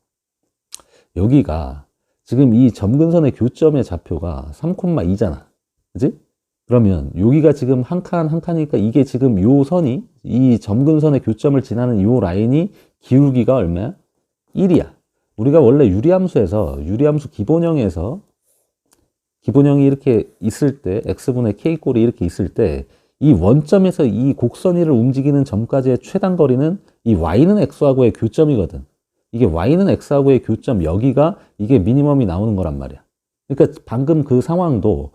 여기가 지금 이 점근선의 교점의 좌표가 3,2잖아. 그지? 그러면 여기가 지금 한 칸이니까 이게 지금 요 선이 이 점근선의 교점을 지나는 요 라인이 기울기가 얼마야? 1이야. 우리가 원래 유리함수 기본형에서 기본형이 이렇게 있을 때 x분의 k꼴이 이렇게 있을 때 이 원점에서 이 곡선위를 움직이는 점까지의 최단 거리는 이 y는 x하고의 교점이거든. 이게 y는 x하고의 교점 여기가 이게 미니멈이 나오는 거란 말이야. 그러니까 방금 그 상황도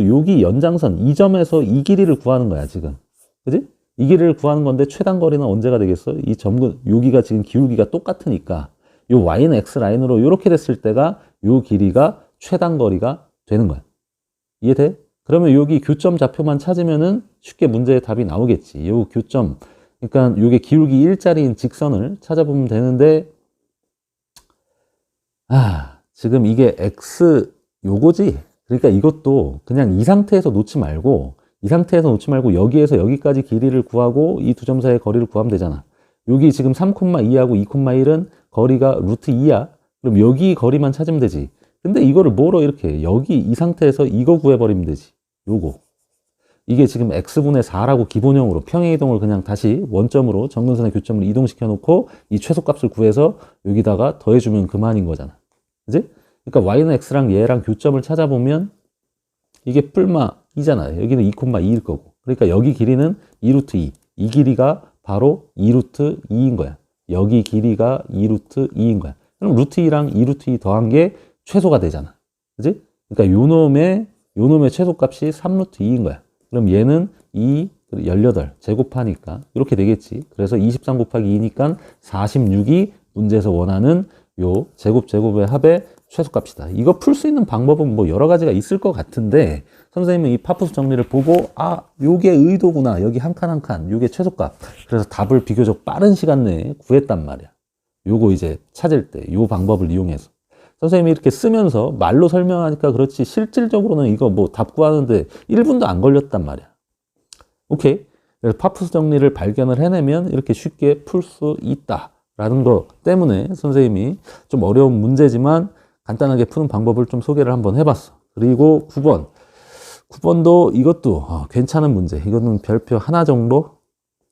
여기 연장선 이 점에서 이 길이를 구하는 거야, 지금. 그지? 이 길이를 구하는 건데 최단 거리는 언제가 되겠어? 이 여기가 지금 기울기가 똑같으니까 요 y는 x 라인으로 이렇게 됐을 때가 요 길이가 최단 거리가 되는 거야. 이해돼? 그러면 여기 교점 좌표만 찾으면은 쉽게 문제의 답이 나오겠지. 요 교점, 그러니까 요게 기울기 1짜리인 직선을 찾아보면 되는데 지금 이게 x 요거지? 그러니까 이것도 그냥 이 상태에서 놓지 말고 여기에서 여기까지 길이를 구하고 이 두 점 사이의 거리를 구하면 되잖아. 여기 지금 3,2하고 2,1은 거리가 루트 2야. 그럼 여기 거리만 찾으면 되지. 근데 이거를 뭐로 이렇게 여기 이 상태에서 이거 구해버리면 되지. 요거. 이게 지금 x분의 4라고 기본형으로 평행이동을 그냥 다시 원점으로 점근선의 교점을 이동시켜 놓고 이 최소값을 구해서 여기다가 더해주면 그만인 거잖아. 그지? 그러니까 y는 x랑 얘랑 교점을 찾아보면 이게 뿔마 2잖아요. 여기는 2,2일 거고. 그러니까 여기 길이는 2루트 2. 이 길이가 바로 2루트 2인 거야. 여기 길이가 2루트 2인 거야. 그럼 루트 2랑 2루트 2 더한 게 최소가 되잖아. 그지? 그러니까 요 놈의 최소값이 3루트 2인 거야. 그럼 얘는 2, 18 제곱하니까 이렇게 되겠지. 그래서 23 곱하기 2니까 46이 문제에서 원하는 요 제곱의 합의 최소값이다. 이거 풀 수 있는 방법은 뭐 여러 가지가 있을 것 같은데 선생님은 이 파푸스 정리를 보고 요게 의도구나. 여기 한 칸 한 칸 요게 최소값. 그래서 답을 비교적 빠른 시간 내에 구했단 말이야. 요거 이제 찾을 때 요 방법을 이용해서 선생님이 이렇게 쓰면서 말로 설명하니까 그렇지 실질적으로는 이거 뭐 답 구하는데 1분도 안 걸렸단 말이야. 오케이. 그래서 파푸스 정리를 발견을 해내면 이렇게 쉽게 풀 수 있다라는 거 때문에 선생님이 좀 어려운 문제지만 간단하게 푸는 방법을 좀 소개를 한번 해봤어. 그리고 9번도 이것도 괜찮은 문제. 이거는 별표 하나 정도?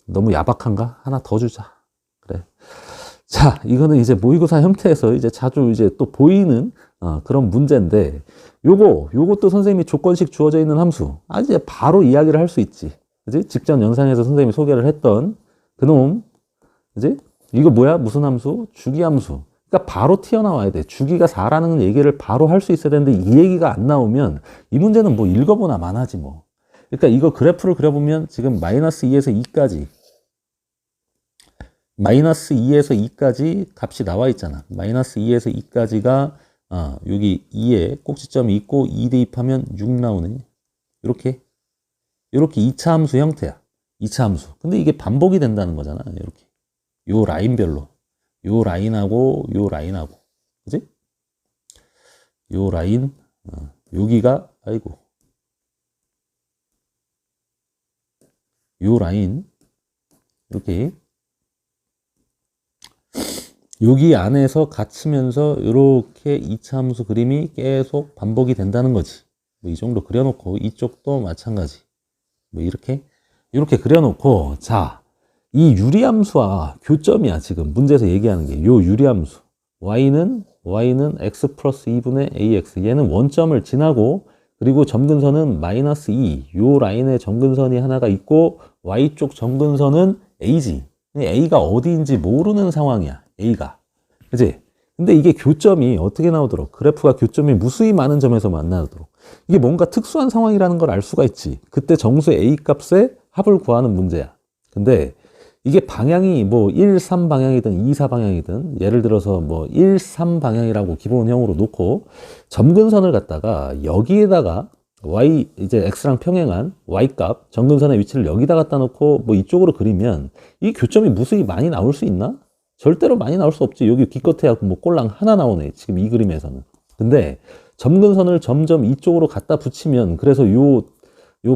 너무 야박한가? 하나 더 주자. 그래. 자, 이거는 이제 모의고사 형태에서 이제 자주 이제 또 보이는 그런 문제인데 요것도 선생님이 조건식 주어져 있는 함수. 이제 바로 이야기를 할 수 있지. 그지? 직전 영상에서 선생님이 소개를 했던 그놈. 그지? 이거 뭐야? 무슨 함수? 주기함수. 그러니까 바로 튀어나와야 돼. 주기가 4라는 얘기를 바로 할 수 있어야 되는데 이 얘기가 안 나오면 이 문제는 뭐 읽어보나 마나지 뭐. 그러니까 이거 그래프를 그려보면 지금 마이너스 2에서 2까지 마이너스 2에서 2까지 값이 나와 있잖아. 마이너스 2에서 2까지가 여기 2에 꼭지점이 있고 2 대입하면 6 나오네. 이렇게 2차 함수 형태야. 2차 함수. 근데 이게 반복이 된다는 거잖아. 이렇게 요 라인별로 요 라인하고 요 라인하고 그지? 요 라인 여기가 요 라인 이렇게 여기 안에서 갇히면서 이렇게 2차 함수 그림이 계속 반복이 된다는 거지. 뭐 이 정도 그려놓고 이쪽도 마찬가지. 뭐 이렇게 그려놓고 자, 이 유리함수와 교점이야. 지금 문제에서 얘기하는 게 요 유리함수. y는 x 플러스 2분의 ax. 얘는 원점을 지나고 그리고 점근선은 마이너스 2. 요 라인에 점근선이 하나가 있고 y쪽 점근선은 a지. a가 어디인지 모르는 상황이야. a가. 그치? 근데 이게 교점이 어떻게 나오도록 그래프가 교점이 무수히 많은 점에서 만나도록 이게 뭔가 특수한 상황이라는 걸 알 수가 있지. 그때 정수 a 값의 합을 구하는 문제야. 근데 이게 방향이 뭐 1, 3 방향이든 2, 4 방향이든 예를 들어서 뭐 1, 3 방향이라고 기본형으로 놓고 점근선을 갖다가 여기에다가 y 이제 x랑 평행한 y 값 점근선의 위치를 여기다 갖다 놓고 뭐 이쪽으로 그리면 이 교점이 무수히 많이 나올 수 있나? 절대로 많이 나올 수 없지. 여기 기껏해야 뭐 꼴랑 하나 나오네. 지금 이 그림에서는. 근데 점근선을 점점 이쪽으로 갖다 붙이면 그래서 요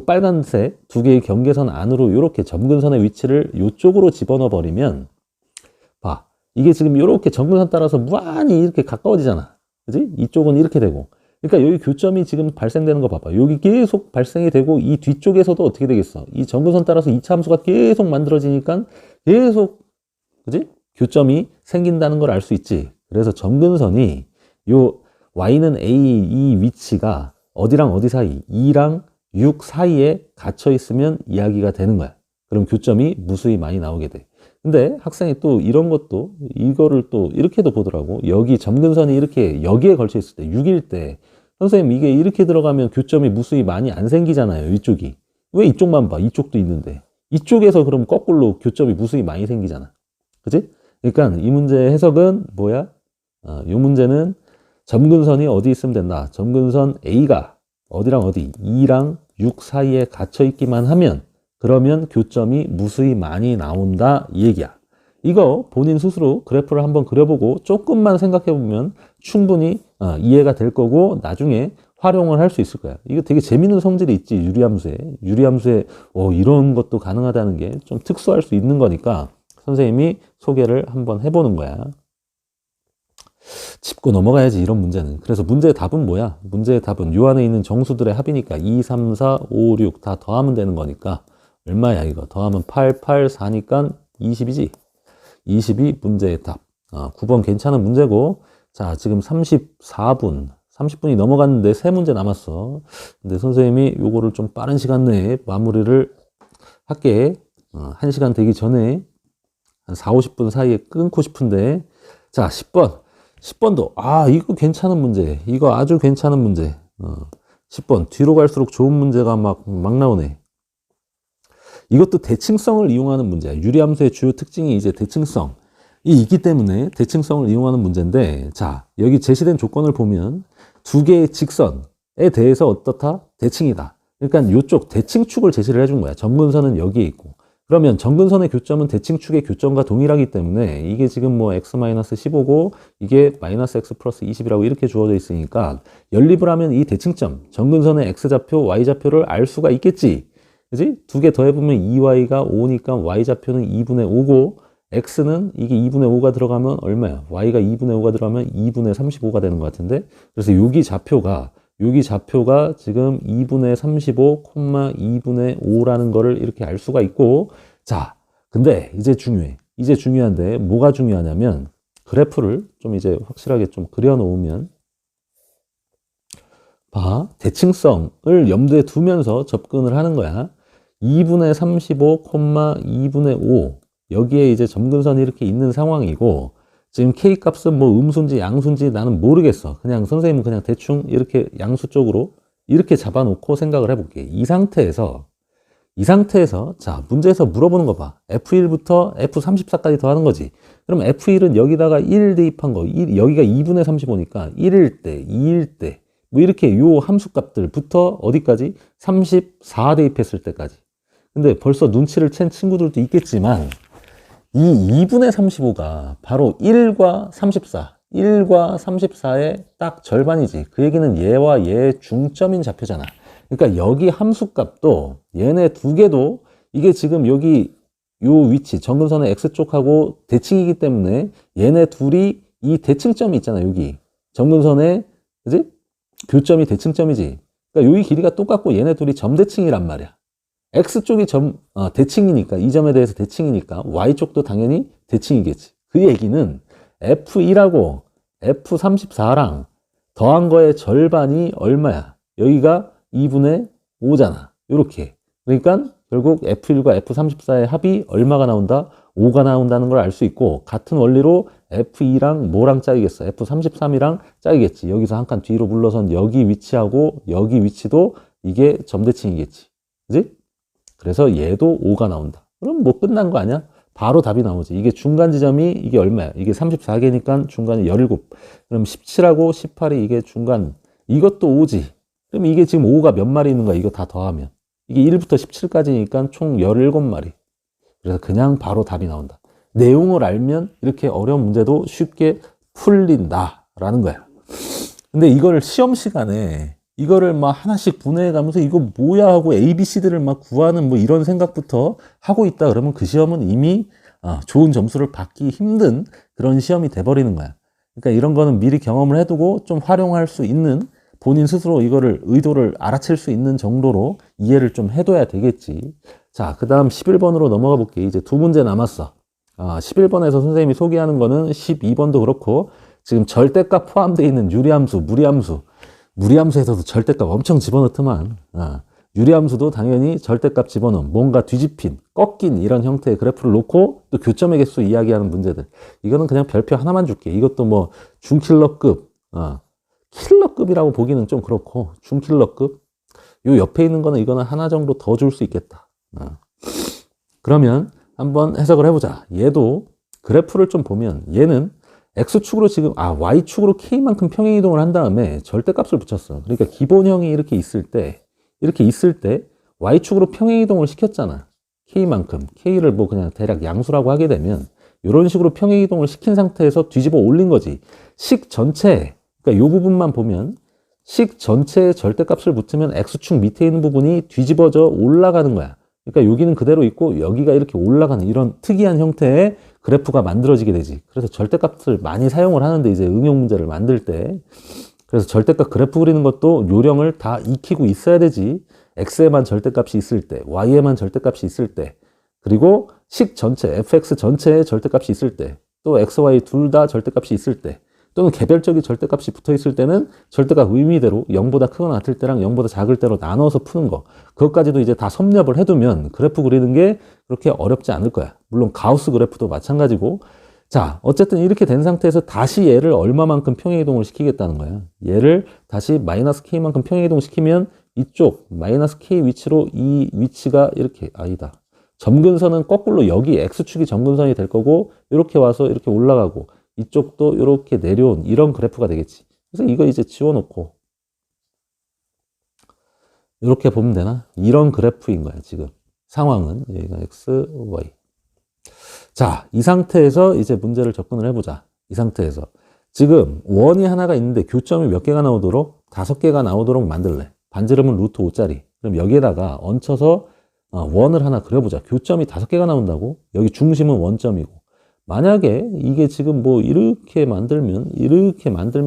빨간색 두 개의 경계선 안으로 이렇게 점근선의 위치를 이쪽으로 집어넣어 버리면 봐. 이게 지금 이렇게 점근선 따라서 무한히 이렇게 가까워지잖아. 그지? 이쪽은 이렇게 되고. 그러니까 여기 교점이 지금 발생되는 거 봐봐. 여기 계속 발생이 되고 이 뒤쪽에서도 어떻게 되겠어? 이 점근선 따라서 2차 함수가 계속 만들어지니까 계속 그지? 교점이 생긴다는 걸 알 수 있지. 그래서 점근선이 요 y는 a 이 위치가 어디랑 어디 사이 2랑 6 사이에 갇혀 있으면 이야기가 되는 거야. 그럼 교점이 무수히 많이 나오게 돼. 근데 학생이 또 이런 것도 이거를 또 이렇게도 보더라고. 여기 점근선이 이렇게 여기에 걸쳐 있을 때 6일 때 선생님 이게 이렇게 들어가면 교점이 무수히 많이 안 생기잖아요. 이쪽이. 왜 이쪽만 봐? 이쪽도 있는데. 이쪽에서 그럼 거꾸로 교점이 무수히 많이 생기잖아. 그치? 그러니까 이 문제의 해석은 뭐야? 이 문제는 점근선이 어디 있으면 된다. 점근선 A가 어디랑 어디 2랑 6 사이에 갇혀 있기만 하면 그러면 교점이 무수히 많이 나온다 이 얘기야. 이거 본인 스스로 그래프를 한번 그려보고 조금만 생각해보면 충분히 이해가 될 거고 나중에 활용을 할 수 있을 거야. 이거 되게 재밌는 성질이 있지. 유리함수에 이런 것도 가능하다는 게 좀 특수할 수 있는 거니까 선생님이 소개를 한번 해보는 거야. 짚고 넘어가야지 이런 문제는. 그래서 문제의 답은 뭐야? 문제의 답은 요 안에 있는 정수들의 합이니까 2, 3, 4, 5, 6 다 더하면 되는 거니까 얼마야 이거? 더하면 8, 8, 4니까 20이지? 20이 문제의 답. 9번 괜찮은 문제고 자, 지금 30분이 넘어갔는데 세 문제 남았어. 근데 선생님이 요거를 좀 빠른 시간 내에 마무리를 할게. 1시간 되기 전에 한 4, 50분 사이에 끊고 싶은데. 자, 10번. 10번도, 이거 괜찮은 문제. 이거 아주 괜찮은 문제. 10번. 뒤로 갈수록 좋은 문제가 막 나오네. 이것도 대칭성을 이용하는 문제야. 유리함수의 주요 특징이 이제 대칭성이 있기 때문에 대칭성을 이용하는 문제인데, 자, 여기 제시된 조건을 보면 두 개의 직선에 대해서 어떻다? 대칭이다. 그러니까 이쪽 대칭축을 제시를 해준 거야. 점근선은 여기에 있고. 그러면 점근선의 교점은 대칭축의 교점과 동일하기 때문에 이게 지금 뭐 x-15고 이게 마이너스 x 플러스 20이라고 이렇게 주어져 있으니까 연립을 하면 이 대칭점, 점근선의 x좌표, y좌표를 알 수가 있겠지. 그지? 두 개 더해보면 2y가 5니까 y좌표는 2분의 5고 x는 이게 2분의 5가 들어가면 얼마야? y가 2분의 5가 들어가면 2분의 35가 되는 것 같은데, 그래서 여기 좌표가 지금 2분의 35, 2분의 5라는 거를 이렇게 알 수가 있고, 자, 근데 이제 중요해. 이제 중요한데 뭐가 중요하냐면 그래프를 좀 이제 확실하게 좀 그려놓으면 봐. 대칭성을 염두에 두면서 접근을 하는 거야. 2분의 35, 2분의 5. 여기에 이제 점근선이 이렇게 있는 상황이고, 지금 K 값은 뭐 음수인지 양수인지 나는 모르겠어. 그냥 선생님은 그냥 대충 이렇게 양수 쪽으로 이렇게 잡아놓고 생각을 해볼게. 이 상태에서 자, 문제에서 물어보는 거 봐. F1부터 F34까지 더하는 거지. 그럼 F1은 여기다가 1 대입한 거, 여기가 2분의 35니까 1일 때, 2일 때, 뭐 이렇게 요 함수값들부터 어디까지? 34 대입했을 때까지. 근데 벌써 눈치를 챈 친구들도 있겠지만 이 2분의 35가 바로 1과 34의 딱 절반이지. 그 얘기는 얘와 얘의 중점인 좌표잖아. 그러니까 여기 함수값도 얘네 두 개도 이게 지금 여기 요 위치 점근선의 x쪽하고 대칭이기 때문에 얘네 둘이 이 대칭점이 있잖아. 여기 점근선의 그지? 교점이 대칭점이지. 그러니까 여기 길이가 똑같고 얘네 둘이 점대칭이란 말이야. X쪽이 대칭이니까, 이 점에 대해서 대칭이니까 Y쪽도 당연히 대칭이겠지. 그 얘기는 F1하고 F34랑 더한 거의 절반이 얼마야? 여기가 2분의 5잖아. 요렇게. 그러니까 결국 F1과 F34의 합이 얼마가 나온다? 5가 나온다는 걸 알 수 있고, 같은 원리로 F2랑 뭐랑 짝이겠어? F33이랑 짝이겠지. 여기서 한 칸 뒤로 물러선 여기 위치하고 여기 위치도 이게 점대칭이겠지. 그지? 그래서 얘도 5가 나온다. 그럼 뭐 끝난 거 아니야? 바로 답이 나오지. 이게 중간 지점이 이게 얼마야? 이게 34개니까 중간이 17. 그럼 17하고 18이 이게 중간. 이것도 5지. 그럼 이게 지금 5가 몇 마리 있는 거야? 이거 다 더하면. 이게 1부터 17까지니까 총 17마리. 그래서 그냥 바로 답이 나온다. 내용을 알면 이렇게 어려운 문제도 쉽게 풀린다라는 거야. 근데 이걸 시험 시간에 이거를 막 하나씩 분해해 가면서 이거 뭐야 하고 ABC들을 막 구하는 뭐 이런 생각부터 하고 있다 그러면 그 시험은 이미 좋은 점수를 받기 힘든 그런 시험이 돼버리는 거야. 그러니까 이런 거는 미리 경험을 해두고 좀 활용할 수 있는 본인 스스로 이거를 의도를 알아챌 수 있는 정도로 이해를 좀 해둬야 되겠지. 자, 그 다음 11번으로 넘어가 볼게. 이제 두 문제 남았어. 11번에서 선생님이 소개하는 거는 12번도 그렇고 지금 절대값 포함되어 있는 유리함수, 무리함수에서도 절대값 엄청 집어넣더만. 유리함수도 당연히 절대값 집어넣음. 뭔가 뒤집힌, 꺾인 이런 형태의 그래프를 놓고 또 교점의 개수 이야기하는 문제들. 이거는 그냥 별표 하나만 줄게. 이것도 뭐 중킬러급, 킬러급이라고 보기는 좀 그렇고 중킬러급. 요 옆에 있는 거는 이거는 하나 정도 더 줄 수 있겠다. 그러면 한번 해석을 해보자. 얘도 그래프를 좀 보면 얘는 X축으로 지금 Y축으로 K만큼 평행이동을 한 다음에 절대값을 붙였어. 그러니까 기본형이 이렇게 있을 때 Y축으로 평행이동을 시켰잖아. K만큼. K를 뭐 그냥 대략 양수라고 하게 되면 이런 식으로 평행이동을 시킨 상태에서 뒤집어 올린 거지. 식 전체, 그러니까 이 부분만 보면 식 전체에 절대값을 붙으면 X축 밑에 있는 부분이 뒤집어져 올라가는 거야. 그러니까 여기는 그대로 있고 여기가 이렇게 올라가는 이런 특이한 형태의 그래프가 만들어지게 되지. 그래서 절대값을 많이 사용을 하는데 이제 응용 문제를 만들 때 그래서 절대값 그래프 그리는 것도 요령을 다 익히고 있어야 되지. X에만 절대값이 있을 때, Y에만 절대값이 있을 때, 그리고 식 전체, fx 전체에 절대값이 있을 때, 또 x, y 둘 다 절대값이 있을 때, 또는 개별적인 절대값이 붙어 있을 때는 절대값 의미대로 0보다 크거나 같을 때랑 0보다 작을 때로 나눠서 푸는 거. 그것까지도 이제 다 섭렵을 해두면 그래프 그리는 게 그렇게 어렵지 않을 거야. 물론 가우스 그래프도 마찬가지고. 자, 어쨌든 이렇게 된 상태에서 다시 얘를 얼마만큼 평행이동을 시키겠다는 거야. 얘를 다시 마이너스 K만큼 평행이동 시키면 이쪽 마이너스 K 위치로 이 위치가 이렇게, 아니다. 점근선은 거꾸로 여기 X축이 점근선이 될 거고, 이렇게 와서 이렇게 올라가고, 이쪽도 이렇게 내려온 이런 그래프가 되겠지. 그래서 이거 이제 지워놓고, 이렇게 보면 되나? 이런 그래프인 거야, 지금. 상황은. 여기가 X, Y. 자, 이 상태에서 이제 문제를 접근을 해보자. 이 상태에서. 지금 원이 하나가 있는데 교점이 몇 개가 나오도록? 5개가 나오도록 만들래. 반지름은 루트 5짜리. 그럼 여기에다가 얹혀서 원을 하나 그려보자. 교점이 5개가 나온다고? 여기 중심은 원점이고. 만약에 이게 지금 뭐 이렇게 만들면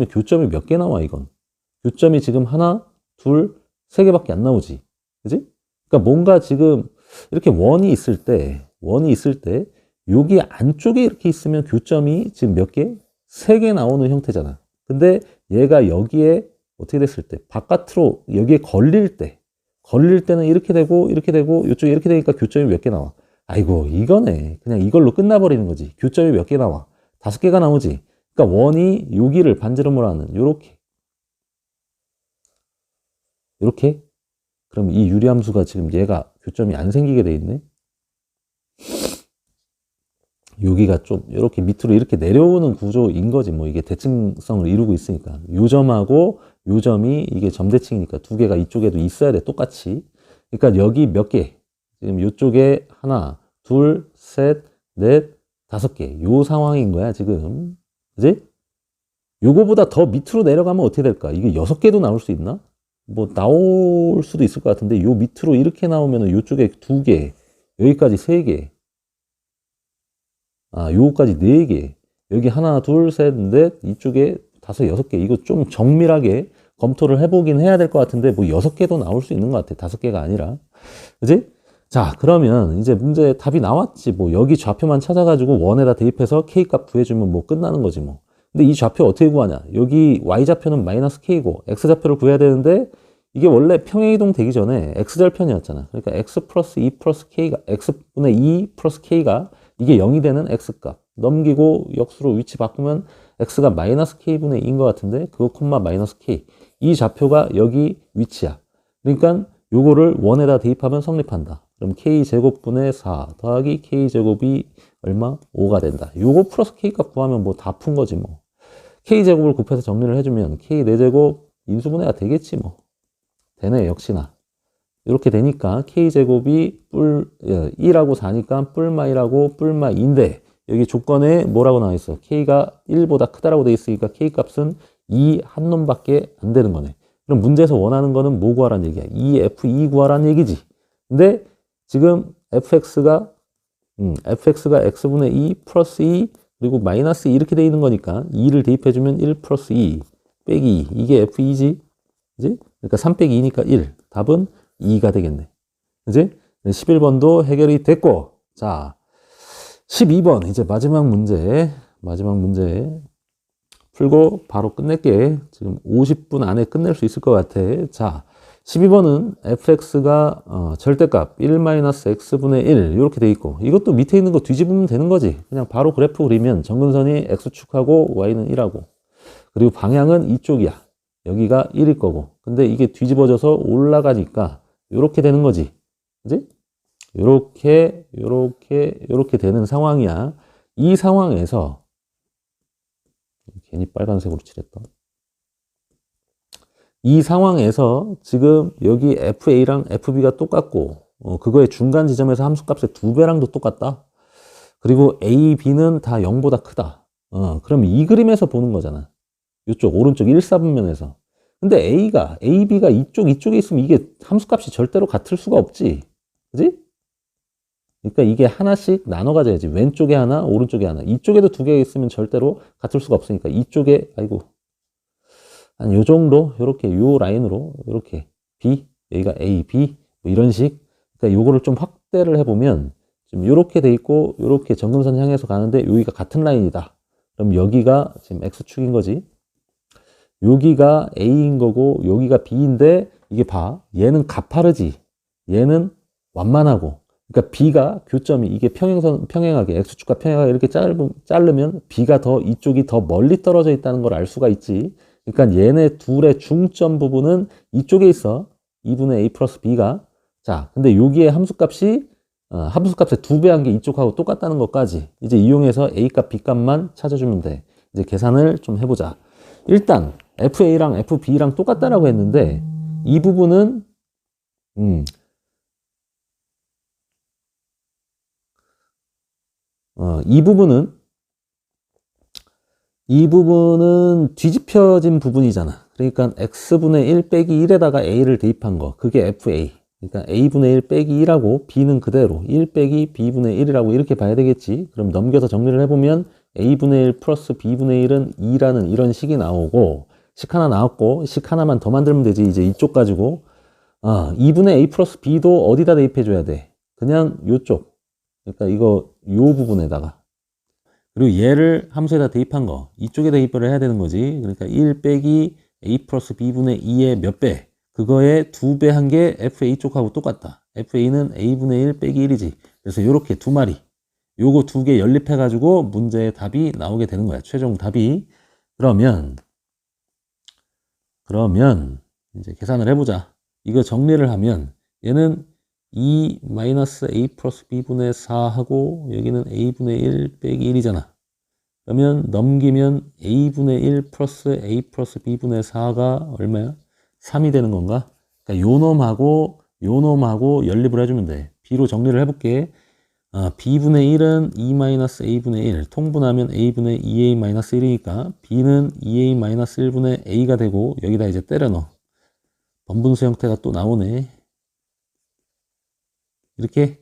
교점이 몇 개 나와, 이건? 교점이 지금 하나, 둘, 3개밖에 안 나오지. 그지? 그러니까 뭔가 지금 이렇게 원이 있을 때, 여기 안쪽에 이렇게 있으면 교점이 지금 몇 개? 3개 나오는 형태잖아. 근데 얘가 여기에 어떻게 됐을 때, 바깥으로 여기에 걸릴 때는 이렇게 되고, 이쪽에 이렇게 되니까 교점이 몇 개 나와. 아이고, 이거네. 그냥 이걸로 끝나버리는 거지. 교점이 몇 개 나와? 5개가 나오지. 그러니까 원이 여기를 반지름으로 하는, 요렇게. 그럼 이 유리함수가 지금 얘가 교점이 안 생기게 돼 있네. 여기가 좀 이렇게 밑으로 이렇게 내려오는 구조인 거지. 뭐 이게 대칭성을 이루고 있으니까. 요 점하고 요 점이 이게 점대칭이니까 2개가 이쪽에도 있어야 돼. 똑같이. 그러니까 여기 몇 개? 지금 요쪽에 하나, 둘, 셋, 넷, 5개. 요 상황인 거야, 지금. 그지? 요거보다 더 밑으로 내려가면 어떻게 될까? 이게 6개도 나올 수 있나? 뭐 나올 수도 있을 것 같은데 요 밑으로 이렇게 나오면은 요쪽에 2개, 여기까지 3개. 요거까지 4개. 여기 하나, 둘, 셋, 넷, 이쪽에 5, 6개. 이거 좀 정밀하게 검토를 해보긴 해야 될 것 같은데, 뭐 6개도 나올 수 있는 것 같아. 5개가 아니라. 그지? 자, 그러면 이제 문제 답이 나왔지. 뭐 여기 좌표만 찾아가지고 원에다 대입해서 K값 구해주면 뭐 끝나는 거지 뭐. 근데 이 좌표 어떻게 구하냐? 여기 Y좌표는 마이너스 K고, X좌표를 구해야 되는데, 이게 원래 평행이동 되기 전에 X절편이었잖아. 그러니까 X 플러스 2 플러스 K가, X분의 2 플러스 K가 이게 0이 되는 X값. 넘기고 역수로 위치 바꾸면 X가 마이너스 K분의 2인 것 같은데, 그거 콤마 마이너스 K. 이 좌표가 여기 위치야. 그러니까 요거를 원에다 대입하면 성립한다. 그럼 K제곱분의 4 더하기 K제곱이 얼마? 5가 된다. 요거 플러스 K값 구하면 뭐 다 푼 거지 뭐. K제곱을 곱해서 정리를 해주면 K 4제곱 인수분해가 되겠지 뭐. 되네, 역시나. 이렇게 되니까 K제곱이 1하고 4니까 뿔마1하고 뿔마2인데, 여기 조건에 뭐라고 나와 있어? K가 1보다 크다라고 돼 있으니까 K값은 2 한 놈밖에 안 되는 거네. 그럼 문제에서 원하는 거는 뭐 구하라는 얘기야? 2F2 구하라는 얘기지. 근데 지금 fx가 X분의 2 플러스 2 그리고 마이너스 2 이렇게 돼 있는 거니까 2를 대입해주면 1 플러스 2 빼기 2 이게 F2지. 그지? 그러니까 3 빼기 2니까 1. 답은 2가 되겠네. 그지? 11번도 해결이 됐고, 자, 12번 이제 마지막 문제 풀고 바로 끝낼게. 지금 50분 안에 끝낼 수 있을 것 같아. 자, 12번은 fx가 절대값 1-x분의 1 이렇게 돼 있고, 이것도 밑에 있는 거 뒤집으면 되는 거지. 그냥 바로 그래프 그리면 정근선이 x축하고 y는 1하고, 그리고 방향은 이쪽이야. 여기가 1일 거고. 근데 이게 뒤집어져서 올라가니까 이렇게 되는 거지. 그지? 요렇게 되는 상황이야. 이 상황에서 괜히 빨간색으로 칠했다. 이 상황에서 지금 여기 FA랑 FB가 똑같고, 그거의 중간 지점에서 함수값의 2배랑도 똑같다. 그리고 A, B는 다 0보다 크다. 그럼 이 그림에서 보는 거잖아. 이쪽 오른쪽 1사분면에서. 근데 A가, A, B가 이쪽에 있으면 이게 함수값이 절대로 같을 수가 없지. 그지? 그러니까 이게 하나씩 나눠 가져야지. 왼쪽에 하나, 오른쪽에 하나. 이쪽에도 2개가 있으면 절대로 같을 수가 없으니까 이쪽에, 아이고. 한 요 정도, 요렇게, 요 라인으로, 요렇게, B, 여기가 A, B, 뭐 이런 식. 그러니까 요거를 좀 확대를 해보면, 지금 요렇게 돼 있고, 요렇게 정근선 향해서 가는데, 여기가 같은 라인이다. 그럼 여기가 지금 X축인 거지. 여기가 A인 거고 여기가 B인데 이게 봐. 얘는 가파르지. 얘는 완만하고. 그러니까 B가 교점이 이게 평행하게 X축과 평행하게 이렇게 자르면 B가 더 이쪽이 더 멀리 떨어져 있다는 걸 알 수가 있지. 그러니까 얘네 둘의 중점 부분은 이쪽에 있어. 2분의 A 플러스 B가. 자, 근데 여기에 함수값이 함수값의 2배 한 게 이쪽하고 똑같다는 것까지 이제 이용해서 A값, B값만 찾아주면 돼. 이제 계산을 좀 해보자. 일단 FA랑 FB랑 똑같다라고 했는데 이 부분은 이 부분은 뒤집혀진 부분이잖아. 그러니까 x분의 1 빼기 1에다가 a를 대입한 거. 그게 fa. 그러니까 a분의 1 빼기 1하고 b는 그대로 1 빼기 b분의 1이라고 이렇게 봐야 되겠지. 그럼 넘겨서 정리를 해보면 a분의 1 플러스 b분의 1은 2라는 이런 식이 나오고 식 하나 나왔고 식 하나만 더 만들면 되지. 이제 이쪽 가지고 2분의 a 플러스 b도 어디다 대입해줘야 돼? 그냥 요쪽. 그러니까 이거 요 부분에다가. 그리고 얘를 함수에다 대입한 거 이쪽에 대입을 해야 되는 거지. 그러니까 1 빼기 a 플러스 b분의 2의 몇 배? 그거의 2배 한 게 fa 쪽하고 똑같다. fa는 a분의 1 빼기 1이지. 그래서 이렇게 두 마리 요거 두 개 연립해 가지고 문제의 답이 나오게 되는 거야. 최종 답이. 그러면 이제 계산을 해보자. 이거 정리를 하면 얘는 2 마이너스 a 플러스 b분의 4하고 여기는 a분의 1 빼기 1이잖아. 그러면 넘기면 a분의 1 플러스 a 플러스 b분의 4가 얼마야? 3이 되는 건가? 그러니까 요 놈하고 연립을 해주면 돼. b로 정리를 해볼게. b분의 1은 2 마이너스 a분의 1 통분하면 a분의 2a 마이너스 1이니까 b는 2a 마이너스 1분의 a가 되고 여기다 이제 때려 넣어. 번분수 형태가 또 나오네. 이렇게.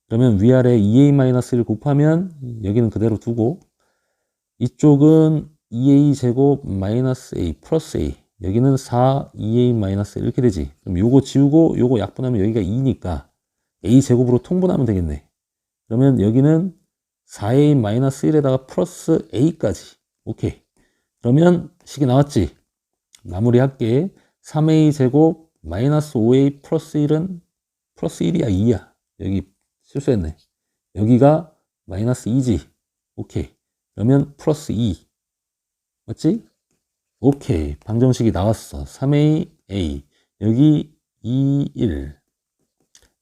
그러면 위아래 2a-1 곱하면 여기는 그대로 두고 이쪽은 2a 제곱 마이너스 a 플러스 a 여기는 4 2a-1 이렇게 되지. 그럼 요거 지우고 요거 약분하면 여기가 2니까 a 제곱으로 통분하면 되겠네. 그러면 여기는 4a-1에다가 플러스 a까지. 오케이. 그러면 식이 나왔지. 마무리할게. 3a 제곱 마이너스 5a 플러스 1은 플러스 1이야 2야. 여기 실수했네. 여기가 마이너스 2지. 오케이. 그러면 플러스 2. 맞지? 오케이. 방정식이 나왔어. 3a, 여기 2, 1.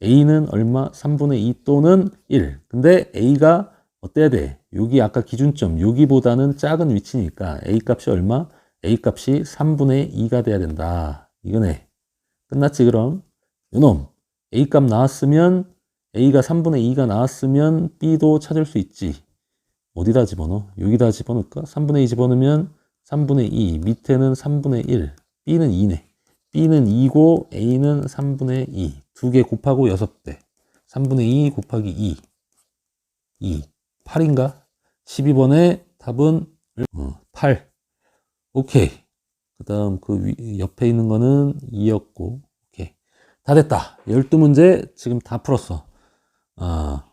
a는 얼마? 3분의 2 또는 1. 근데 a가 어때야 돼? 여기 아까 기준점, 여기보다는 작은 위치니까 a 값이 얼마? a 값이 3분의 2가 돼야 된다. 이거네. 끝났지 그럼? 요놈. a 값 나왔으면 a가 3분의 2가 나왔으면 b도 찾을 수 있지. 어디다 집어넣어? 여기다 집어넣을까? 3분의 2 집어넣으면 3분의 2, 밑에는 3분의 1, b는 2네. b는 2고 a는 3분의 2. 두 개 곱하고 6배. 3분의 2 곱하기 2. 8인가? 12번의 답은 8. 오케이. 그 다음 그 옆에 있는 거는 2였고. 오케이. 다 됐다. 12문제 지금 다 풀었어.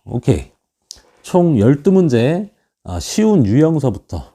오케이. 총 12문제 쉬운 유형서부터